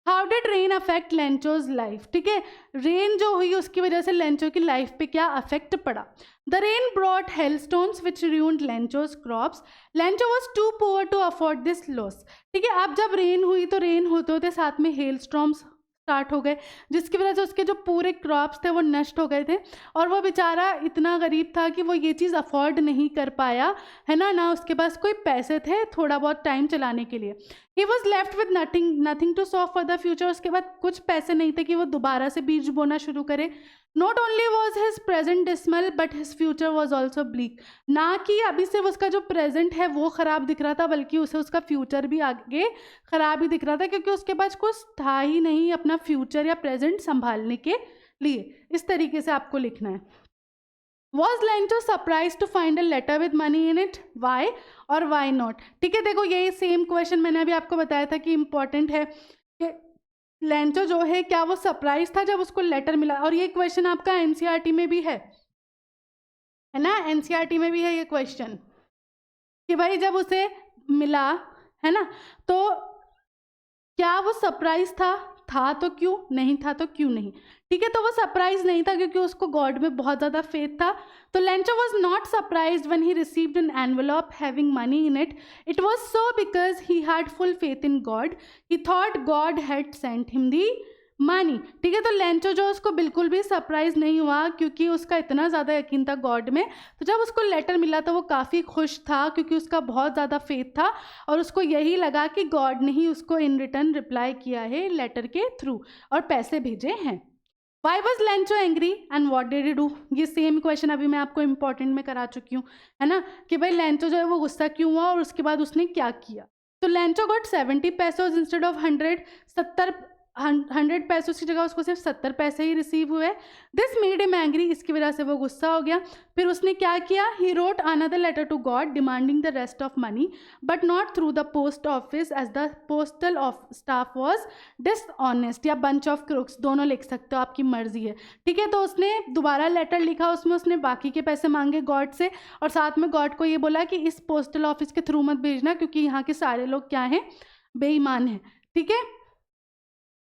How did rain affect Lencho's life, ठीक है, रेन जो हुई उसकी वजह से लेंचो की लाइफ पे क्या अफेक्ट पड़ा। The rain brought hailstones which ruined Lencho's crops, Lencho was too poor to afford this loss, ठीक है। अब जब रेन हुई तो रेन होते होते साथ में हेल स्टॉर्म्स स्टार्ट हो गए, जिसकी वजह से उसके जो पूरे क्रॉप्स थे वो नष्ट हो गए थे, और वो बेचारा इतना गरीब था कि वो ये चीज़ अफोर्ड नहीं कर पाया, है ना उसके पास कोई पैसे थे थोड़ा बहुत टाइम चलाने के लिए। He was left with nothing to saw for the future, उसके बाद कुछ पैसे नहीं थे कि वो दोबारा से बीज बोना शुरू करे। Not only was his present dismal but his future was also bleak, ना कि अभी से उसका जो प्रेजेंट है वो ख़राब दिख रहा था, बल्कि उसे उसका फ्यूचर भी आगे ख़राब ही दिख रहा था, क्योंकि उसके पास कुछ था ही नहीं अपना फ्यूचर या प्रेजेंट संभालने के लिए। इस तरीके से आपको लिखना है। Was Lencho surprise to find a letter with money in it, why और वाई नॉट, ठीक है। देखो यही सेम क्वेश्चन मैंने अभी आपको बताया था कि इंपॉर्टेंट है कि लेंचो जो है क्या वो सरप्राइज था जब उसको लेटर मिला, और ये क्वेश्चन आपका एनसीईआरटी में भी है ना, एनसीईआरटी में भी है ये क्वेश्चन कि भाई जब उसे मिला, है ना, तो क्या वो सरप्राइज था तो क्यों, नहीं था तो क्यों नहीं, ठीक है। तो वो सरप्राइज नहीं था क्योंकि उसको गॉड में बहुत ज़्यादा फेथ था। तो Lencho was not surprise when he received an envelope having money in it, it was so because he had full faith in God, he thought God had sent him the money, ठीक है। तो लेंचो जो उसको बिल्कुल भी सरप्राइज नहीं हुआ क्योंकि उसका इतना ज़्यादा यकीन था गॉड में, तो जब उसको लेटर मिला तो वो काफ़ी खुश था क्योंकि उसका बहुत ज़्यादा फेथ था, और उसको यही लगा कि गॉड ने ही उसको इन रिटर्न रिप्लाई किया है लेटर के थ्रू और पैसे भेजे हैं। Why was Lencho angry and what did he do, ये सेम क्वेश्चन अभी मैं आपको इंपॉर्टेंट में करा चुकी हूँ, है ना, कि भाई लेंचो जो है वो गुस्सा क्यों हुआ और उसके बाद उसने क्या किया। तो Lencho got 70 pesos instead of 100 पैसों की जगह उसको सिर्फ 70 पैसे ही रिसीव हुए। दिस मेड हिम एंग्री, इसकी वजह से वो गुस्सा हो गया। फिर उसने क्या किया, he wrote another letter to God demanding the rest of money but not through the post office as the postal staff was dishonest, या बंच ऑफ क्रुक्स, दोनों लिख सकते हो, आपकी मर्जी है, ठीक है। तो उसने दोबारा लेटर लिखा, उसमें उसने बाकी के पैसे मांगे गॉड से, और साथ में गॉड को ये बोला कि इस पोस्टल ऑफिस के थ्रू मत भेजना क्योंकि यहाँ के सारे लोग क्या हैं, बेईमान हैं, ठीक है।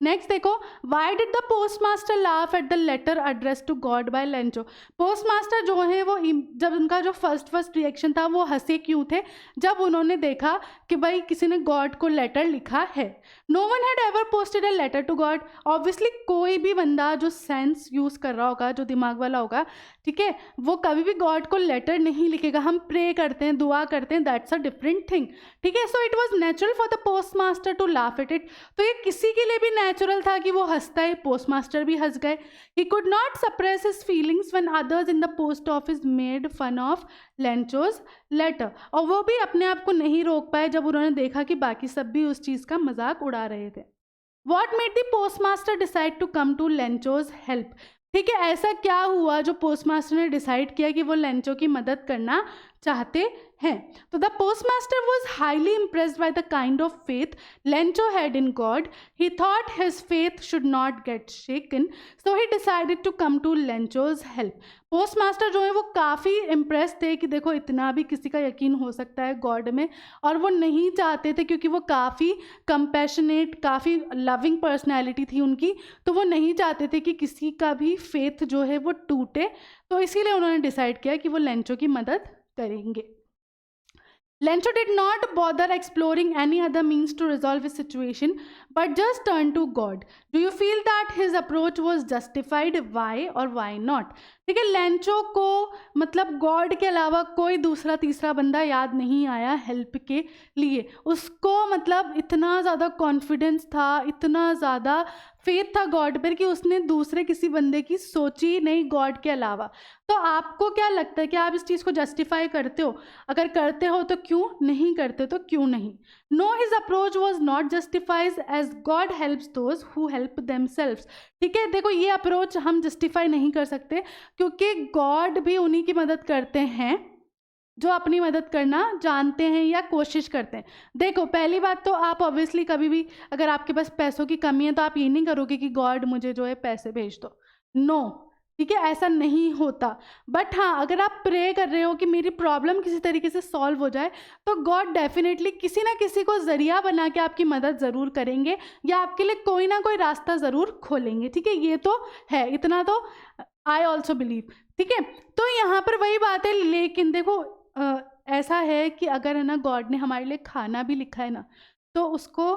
नेक्स्ट देखो, why did the post master laugh at the letter address to God by Lencho, post master जो है वो जब उनका जो फर्स्ट रिएक्शन था वो हंसे क्यों थे जब उन्होंने देखा कि भाई किसी ने गॉड को लेटर लिखा है। No one had ever posted a letter to God, obviously कोई भी बंदा जो सेंस यूज़ कर रहा होगा, जो दिमाग वाला होगा, ठीक है, वो कभी भी गॉड को लेटर नहीं लिखेगा। हम प्रे करते हैं, दुआ करते हैं, दैट्स अ डिफरेंट थिंग, ठीक है। So it was natural for the post master to laugh at it, तो ये किसी के लिए भी नेचुरल था कि वो हंसता है, पोस्ट मास्टर भी हंस गए। He could not suppress his feelings when others in the post office made fun of Lencho's letter, और वो भी अपने आप को नहीं रोक पाए जब उन्होंने देखा कि बाकी सब भी उस चीज़ का मजाक उड़ा रहे थे। What made the post master decide to come to Lencho's help, ठीक है, ऐसा क्या हुआ जो पोस्ट मास्टर ने डिसाइड किया कि वो लेंचो की मदद करना चाहते हैं। तो the postmaster was highly impressed by the kind of faith Lencho had in God. He thought his faith should not get shaken, so he decided to come to Lencho's help. Postmaster जो है वो काफ़ी इम्प्रेस थे कि देखो इतना भी किसी का यकीन हो सकता है गॉड में, और वो नहीं चाहते थे, क्योंकि वो काफ़ी कंपैशनेट, काफ़ी लविंग पर्सनैलिटी थी उनकी, तो वो नहीं चाहते थे कि किसी का भी फेथ जो है वो टूटे. तो इसीलिए उन्होंने डिसाइड किया कि वो लेंचो की मदद करेंगे. Lencho did not bother exploring any other means to resolve his situation, but just turned to God. Do you feel that his approach was justified? Why or why not? ठीक है, लेंचो को मतलब गॉड के अलावा कोई दूसरा तीसरा बंदा याद नहीं आया हेल्प के लिए. उसको मतलब इतना ज़्यादा कॉन्फिडेंस था, इतना ज़्यादा फेथ था गॉड पर कि उसने दूसरे किसी बंदे की सोची नहीं गॉड के अलावा. तो आपको क्या लगता है कि आप इस चीज़ को जस्टिफाई करते हो? अगर करते हो तो क्यों, नहीं करते तो क्यों नहीं? No, his approach was not justifies as God helps those who help themselves. ठीक है, देखो ये अप्रोच हम जस्टिफाई नहीं कर सकते, क्योंकि गॉड भी उन्हीं की मदद करते हैं जो अपनी मदद करना जानते हैं या कोशिश करते हैं. देखो पहली बात तो आप ऑब्वियसली कभी भी अगर आपके पास पैसों की कमी है तो आप ये नहीं करोगे कि गॉड मुझे जो है पैसे भेज दो. नो, ठीक है, ऐसा नहीं होता. बट हाँ, अगर आप प्रे कर रहे हो कि मेरी प्रॉब्लम किसी तरीके से सॉल्व हो जाए, तो गॉड डेफिनेटली किसी ना किसी को ज़रिया बना के आपकी मदद ज़रूर करेंगे या आपके लिए कोई ना कोई रास्ता ज़रूर खोलेंगे. ठीक है, ये तो है, इतना तो आई ऑल्सो बिलीव. ठीक है, तो यहाँ पर वही बात है. लेकिन देखो ऐसा है कि अगर है ना गॉड ने हमारे लिए खाना भी लिखा है ना, तो उसको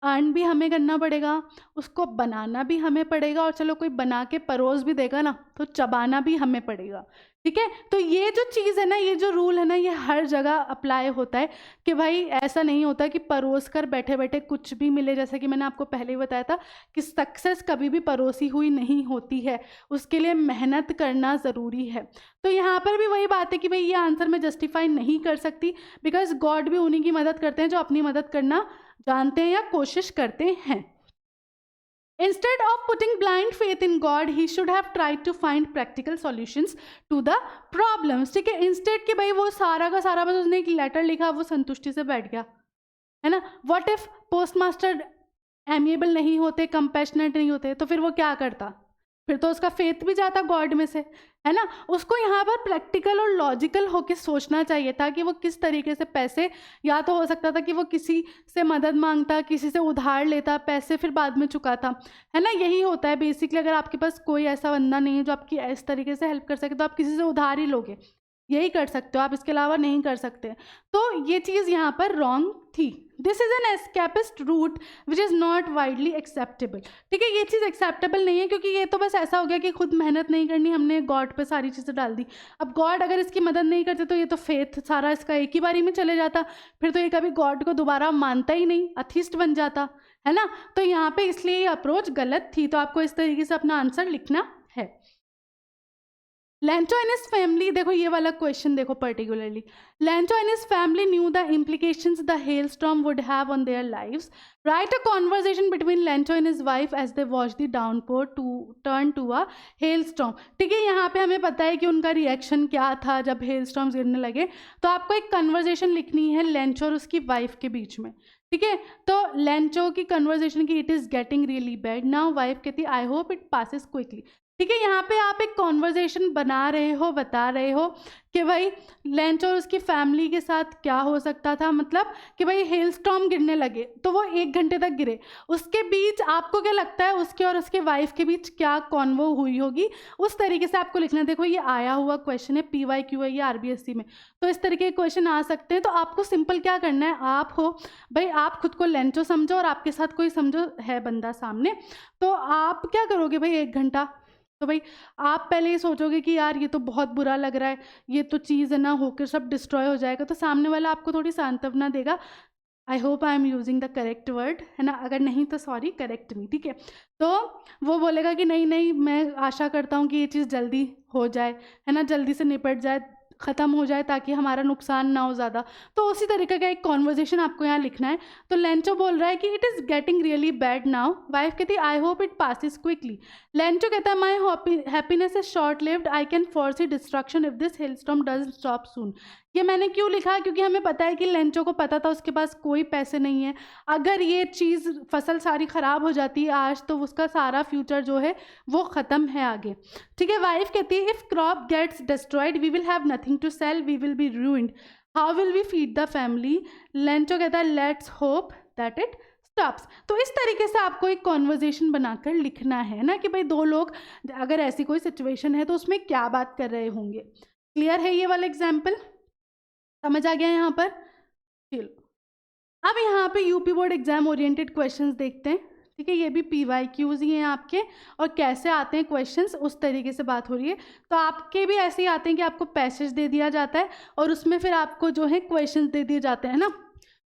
अर्न भी हमें करना पड़ेगा, उसको बनाना भी हमें पड़ेगा, और चलो कोई बना के परोस भी देगा ना तो चबाना भी हमें पड़ेगा. ठीक है, तो ये जो चीज़ है ना, ये जो रूल है ना, ये हर जगह अप्लाई होता है कि भाई ऐसा नहीं होता कि परोस कर बैठे बैठे कुछ भी मिले. जैसे कि मैंने आपको पहले ही बताया था कि सक्सेस कभी भी परोसी हुई नहीं होती है, उसके लिए मेहनत करना ज़रूरी है. तो यहाँ पर भी वही बात है कि भाई ये आंसर मैं जस्टिफाई नहीं कर सकती, बिकॉज गॉड भी उन्हीं की मदद करते हैं जो अपनी मदद करना जानते हैं या कोशिश करते हैं. Instead of putting blind faith in God, he should have tried to find practical solutions to the problems. ठीक है, इंस्टेड कि भाई वो सारा का सारा बस उसने एक लेटर लिखा, वो संतुष्टि से बैठ गया, है ना. What if post master amiable नहीं होते, कंपैशनेट नहीं होते, तो फिर वो क्या करता? फिर तो उसका फेथ भी जाता गॉड में से, है ना. उसको यहाँ पर प्रैक्टिकल और लॉजिकल होकर सोचना चाहिए था कि वो किस तरीके से पैसे, या तो हो सकता था कि वो किसी से मदद मांगता, किसी से उधार लेता, पैसे फिर बाद में चुकाता, है ना. यही होता है बेसिकली. अगर आपके पास कोई ऐसा बंदा नहीं है जो आपकी इस तरीके से हेल्प कर सके, तो आप किसी से उधार ही लोगे, यही कर सकते हो आप, इसके अलावा नहीं कर सकते. तो ये चीज़ यहाँ पर रॉन्ग थी. This is an escapist route which is not widely acceptable. ठीक है, ये चीज़ एक्सेप्टेबल नहीं है, क्योंकि ये तो बस ऐसा हो गया कि खुद मेहनत नहीं करनी, हमने गॉड पे सारी चीज़ें डाल दी. अब गॉड अगर इसकी मदद नहीं करते तो ये तो फेथ सारा इसका एक ही बारी में चले जाता, फिर तो ये कभी गॉड को दोबारा मानता ही नहीं, अथिस्ट बन जाता, है ना. तो यहाँ पे इसलिए ये अप्रोच गलत थी. तो आपको इस तरीके से अपना आंसर लिखना है. लेंचो एंड हिज फैमिली, देखो ये वाला क्वेश्चन देखो particularly. Lencho and his family new the implications the hailstorm would have on their lives. Write a conversation between Lencho and his wife as they watch the downpour to turn to a hailstorm. ठीक है, यहाँ पे हमें पता है कि उनका रिएक्शन क्या था जब हेलस्टॉर्म्स गिरने लगे. तो आपको एक कन्वर्जेशन लिखनी है लेंचो और उसकी वाइफ के बीच में. ठीक है, तो लेंचो की कन्वर्जेशन की, it is getting really bad now. Wife कहती I hope it passes quickly. ठीक है, यहाँ पे आप एक कॉन्वर्जेशन बना रहे हो, बता रहे हो कि भाई लेंचो और उसकी फैमिली के साथ क्या हो सकता था. मतलब कि भाई हेलस्टॉर्म गिरने लगे तो वो 1 घंटे तक गिरे, उसके बीच आपको क्या लगता है उसके और उसके वाइफ के बीच क्या कॉन्वो हुई होगी, उस तरीके से आपको लिखना है. देखो ये आया हुआ क्वेश्चन है, PYQ है ये RBSC में, तो इस तरीके के क्वेश्चन आ सकते हैं. तो आपको सिंपल क्या करना है, आप हो भाई, आप खुद को लेंचो समझो और आपके साथ कोई समझो है बंदा सामने, तो आप क्या करोगे भाई 1 घंटा. तो भाई आप पहले ही सोचोगे कि यार ये तो बहुत बुरा लग रहा है, ये तो चीज़ है ना होकर सब डिस्ट्रॉय हो जाएगा. तो सामने वाला आपको थोड़ी सांत्वना देगा. I hope I am using the correct word, है ना. अगर नहीं तो सॉरी, करेक्ट मी. ठीक है, तो वो बोलेगा कि नहीं नहीं, मैं आशा करता हूँ कि ये चीज़ जल्दी हो जाए, है ना, जल्दी से निपट जाए, ख़त्म हो जाए ताकि हमारा नुकसान ना हो ज़्यादा। तो उसी तरीके का एक कॉन्वर्जेशन आपको यहाँ लिखना है। तो लेंचो बोल रहा है कि it is getting really bad now. Wife कहती है I hope it passes quickly. Lencho कहता है my happiness is short lived, I can foresee destruction if this hail storm doesn't stop soon. ये मैंने क्यों लिखा, क्योंकि हमें पता है कि लेंचो को पता था उसके पास कोई पैसे नहीं है। अगर ये चीज़ फसल सारी ख़राब हो जाती है आज, तो उसका सारा फ्यूचर जो है वो ख़त्म है आगे। ठीक है, वाइफ कहती है if crop gets destroyed we will have nothing to sell, we will be ruined, how will we feed the family. Lencho कहता है let's hope that it stops. तो इस तरीके से आपको एक कॉन्वर्जेशन बनाकर लिखना है ना, कि भाई दो लोग अगर ऐसी कोई सिचुएशन है तो उसमें क्या बात कर रहे होंगे। क्लियर है ये वाला एग्जाम्पल, समझ आ गया यहाँ पर। चलो अब यहाँ पे UP board exam oriented questions देखते हैं। ठीक है, ये भी PYQs ही हैं आपके, और कैसे आते हैं क्वेश्चंस उस तरीके से बात हो रही है। तो आपके भी ऐसे ही आते हैं कि आपको पैसेज दे दिया जाता है और उसमें फिर आपको जो है क्वेश्चंस दे दिए जाते हैं ना,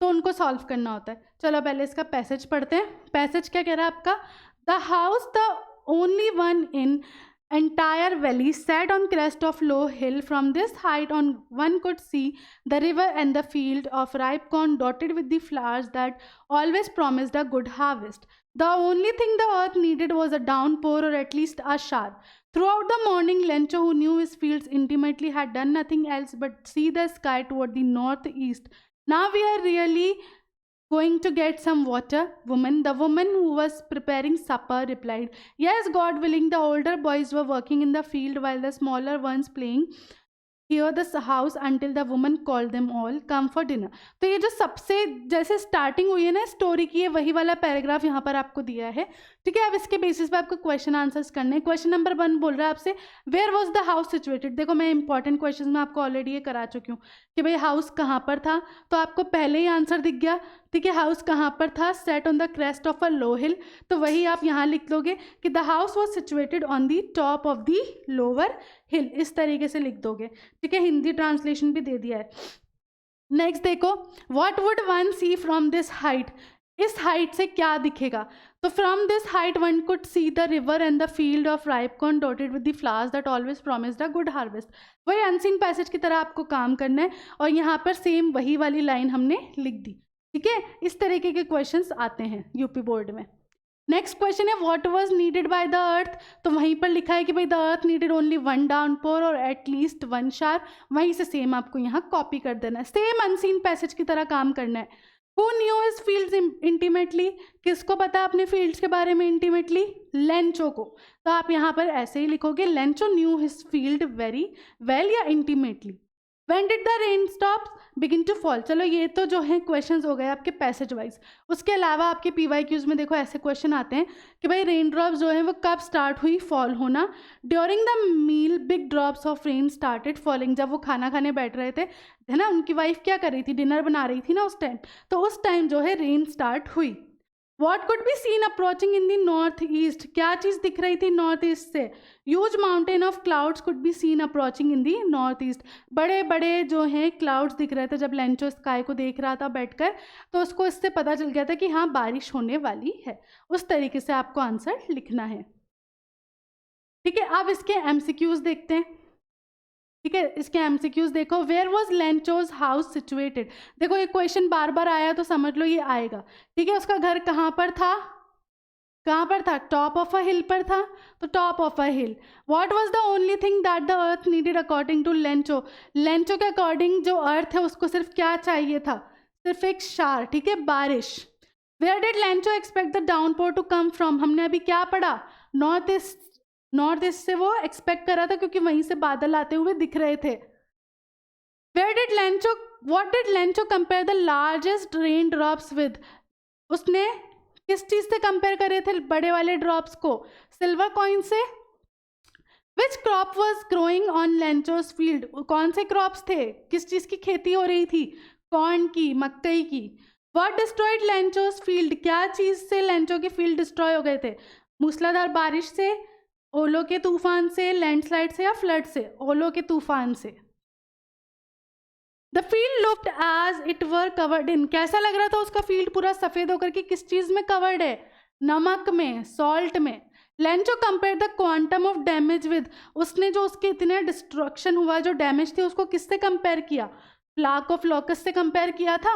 तो उनको सॉल्व करना होता है। चलो पहले इसका पैसेज पढ़ते हैं। पैसेज क्या कह रहा है आपका, the house the only one in entire valley sat on crest of low hill. From this height on one could see the river and the field of ripe corn dotted with the flowers that always promised a good harvest. The only thing the earth needed was a downpour, or at least a shower. Throughout the morning, Lencho, who knew his fields intimately, had done nothing else but see the sky toward the northeast. Now we are really going to get some water, woman. The woman who was preparing supper replied, yes, God willing. The older boys were working in the field while the smaller ones playing here the house until the woman called them all come for dinner. तो ये जो सबसे जैसे स्टार्टिंग हुई है ना स्टोरी की, ये वही वाला पैराग्राफ यहाँ पर आपको दिया है। ठीक है, अब इसके बेसिस पे आपको क्वेश्चन आंसर्स करने हैं। क्वेश्चन नंबर 1 बोल रहा है आपसे where was the house situated. देखो मैं इंपॉर्टेंट क्वेश्चन में आपको ऑलरेडी ये करा चुकी हूँ कि भाई हाउस कहाँ पर था, तो आपको पहले ही आंसर दिख गया। ठीक है, हाउस कहाँ पर था, set on the crest of a low hill, तो वही आप यहाँ लिख लोगे कि the house was situated on the top of the lower hill, इस तरीके से लिख दोगे। ठीक है, हिंदी ट्रांसलेशन भी दे दिया है। नेक्स्ट देखो, what would one see from this height, इस हाइट से क्या दिखेगा, तो from this height one could see the river and the field of ripe corn dotted with the flowers that always promised a good harvest. वही अनसीन पैसेज की तरह आपको काम करना है, और यहाँ पर सेम वही वाली लाइन हमने लिख दी। ठीक है, इस तरीके के क्वेश्चंस आते हैं यूपी बोर्ड में। नेक्स्ट क्वेश्चन है what was needed by the earth, तो वहीं पर लिखा है कि भाई the earth needed only one downpour or at least one shower, वहीं से सेम आपको यहाँ कॉपी कर देना है, सेम अनसीन पैसेज की तरह काम करना है। Who knew his fields intimately, किसको पता है अपने फील्ड्स के बारे में इंटीमेटली, लेंचो को, तो आप यहाँ पर ऐसे ही लिखोगे Lencho new his field very well या intimately. When did the rain stop begin to fall? चलो ये तो जो है क्वेश्चंस हो गए आपके पैसेज वाइज। उसके अलावा आपके PYQs में देखो ऐसे क्वेश्चन आते हैं कि भाई रेन ड्रॉप्स जो है वो कब स्टार्ट हुई फॉल होना। During the meal big drops of rain started falling, जब वो खाना खाने बैठ रहे थे है ना, उनकी वाइफ क्या कर रही थी, डिनर बना रही थी ना उस टाइम, तो उस टाइम जो है रेन स्टार्ट हुई। What could be seen approaching in the north east, क्या चीज़ दिख रही थी नॉर्थ ईस्ट से, huge mountain of clouds could be seen approaching in the north east, बड़े बड़े जो हैं क्लाउड्स दिख रहे थे जब लेंचो स्काई को देख रहा था बैठकर, तो उसको इससे पता चल गया था कि हाँ बारिश होने वाली है। उस तरीके से आपको आंसर लिखना है। ठीक है, अब इसके MCQs देखते हैं। ठीक है, इसके MCQs देखो, where was Lencho's house situated, देखो ये क्वेश्चन बार बार आया तो समझ लो ये आएगा। ठीक है, उसका घर कहाँ पर था, कहाँ पर था, टॉप ऑफ अ हिल पर था, तो top of a hill. What was the only thing that the earth needed according to Lencho, Lencho के अकॉर्डिंग जो अर्थ है उसको सिर्फ क्या चाहिए था, सिर्फ एक शार, ठीक है, बारिश। Where did Lencho expect the downpour to come from, हमने अभी क्या पढ़ा, नॉर्थ ईस्ट, नॉर्थ ईस्ट से वो एक्सपेक्ट कर रहा था क्योंकि वहीं से बादल आते हुए दिख रहे थे। Where did Lencho, what did Lencho compare the largest rain drops with, उसने किस चीज से कंपेयर करे थे बड़े वाले ड्रॉप्स को, सिल्वर कॉइन से। Which crop was growing on Lencho's field, कौन से क्रॉप्स थे, किस चीज की खेती हो रही थी, कॉर्न की, मकई की। व्हाट डिस्ट्रॉयड लेंचोस फील्ड, क्या चीज से लेंचो के फील्ड डिस्ट्रॉय हो गए थे, मूसलाधार बारिश से, ओलों के तूफान से, लैंडस्लाइड से या फ्लड से, ओलों के तूफान से। The field looked as it were covered in, कैसा लग रहा था उसका फील्ड पूरा सफेद होकर के, किस चीज में कवर्ड है, नमक में, सॉल्ट में। Lencho compare the quantum of damage with, उसने जो उसके इतने डिस्ट्रक्शन हुआ, जो डैमेज थे, उसको किससे कंपेयर किया? प्लाक ऑफ लॉकस से कंपेयर किया था।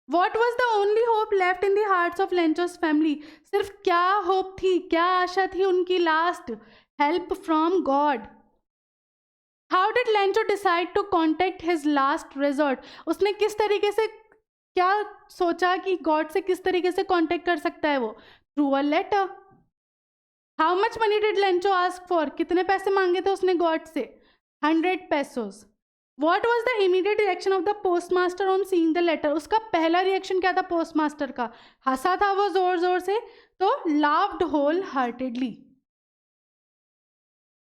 What was the only hope left in the hearts of Lencho's family, सिर्फ क्या होप थी, क्या आशा थी उनकी last? Help from God. How did Lencho decide to contact his last resort, उसने किस तरीके से, क्या सोचा कि गॉड से किस तरीके से कॉन्टेक्ट कर सकता है वो? Through a letter. How much money did Lencho ask for, कितने पैसे मांगे थे उसने गॉड से? 100 pesos। What was the immediate reaction of the post master on seeing the letter, उसका पहला रिएक्शन क्या था पोस्ट मास्टर का? हंसा था वो जोर जोर से, तो laughed whole heartedly.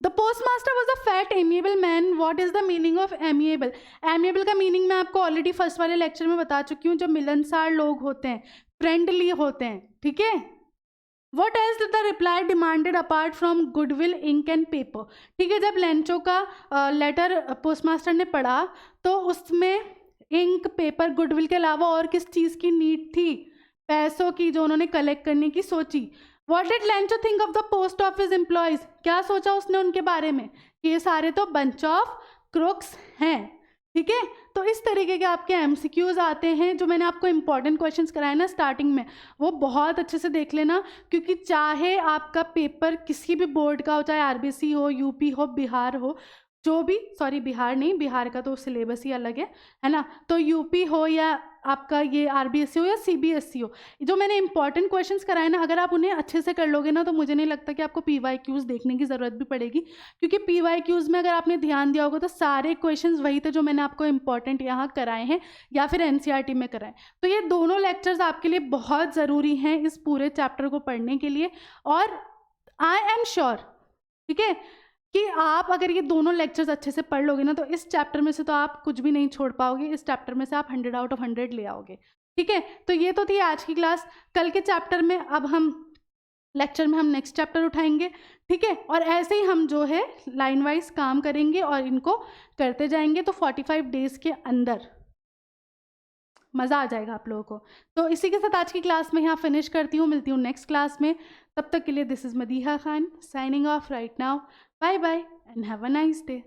The post master was a fat amiable man. What is the meaning of amiable? Amiable का मीनिंग मैं आपको ऑलरेडी फर्स्ट वाले लेक्चर में बता चुकी हूँ, जो मिलनसार लोग होते हैं, फ्रेंडली होते हैं, ठीक है। What else did the reply demanded apart from goodwill ink and paper, ठीक है। जब लेंचो का लेटर पोस्टमास्टर ने पढ़ा तो उसमें इंक, पेपर, गुडविल के अलावा और किस चीज़ की नीड थी? पैसों की, जो उन्होंने कलेक्ट करने की सोची। What did Lencho think of the post office employees, क्या सोचा उसने उनके बारे में? कि ये सारे तो बंच ऑफ क्रुक्स हैं, ठीक है। तो इस तरीके के आपके एमसीक्यूज आते हैं, जो मैंने आपको इंपॉर्टेंट क्वेश्चंस कराए ना स्टार्टिंग में, वो बहुत अच्छे से देख लेना, क्योंकि चाहे आपका पेपर किसी भी बोर्ड का हो, चाहे आरबीसी हो, यूपी हो, बिहार हो, जो भी, सॉरी बिहार नहीं, बिहार का तो सिलेबस ही अलग है ना, तो यूपी हो या आपका ये आरबीएसई हो या सीबीएसई हो, जो मैंने इंपॉर्टेंट क्वेश्चंस कराए ना, अगर आप उन्हें अच्छे से कर लोगे ना, तो मुझे नहीं लगता कि आपको पीवाईक्यूज देखने की ज़रूरत भी पड़ेगी, क्योंकि पीवाईक्यूज में अगर आपने ध्यान दिया होगा तो सारे क्वेश्चंस वही थे जो मैंने आपको इंपॉर्टेंट यहाँ कराए हैं या फिर एनसीईआरटी में कराए। तो ये दोनों लेक्चर्स आपके लिए बहुत ज़रूरी हैं इस पूरे चैप्टर को पढ़ने के लिए, और आई एम श्योर, ठीक है, कि आप अगर ये दोनों लेक्चर्स अच्छे से पढ़ लोगे ना, तो इस चैप्टर में से तो आप कुछ भी नहीं छोड़ पाओगे, इस चैप्टर में से आप 100 out of 100 ले आओगे, ठीक है। तो ये तो थी आज की क्लास। कल के चैप्टर में अब हम लेक्चर में हम नेक्स्ट चैप्टर उठाएंगे, ठीक है, और ऐसे ही हम जो है लाइन वाइज काम करेंगे और इनको करते जाएंगे, तो 45 डेज के अंदर मज़ा आ जाएगा आप लोगों को। तो इसी के साथ आज की क्लास में यहाँ फिनिश करती हूँ, मिलती हूँ नेक्स्ट क्लास में। तब तक के लिए this is Madiha Khan signing off right now. Bye bye and have a nice day.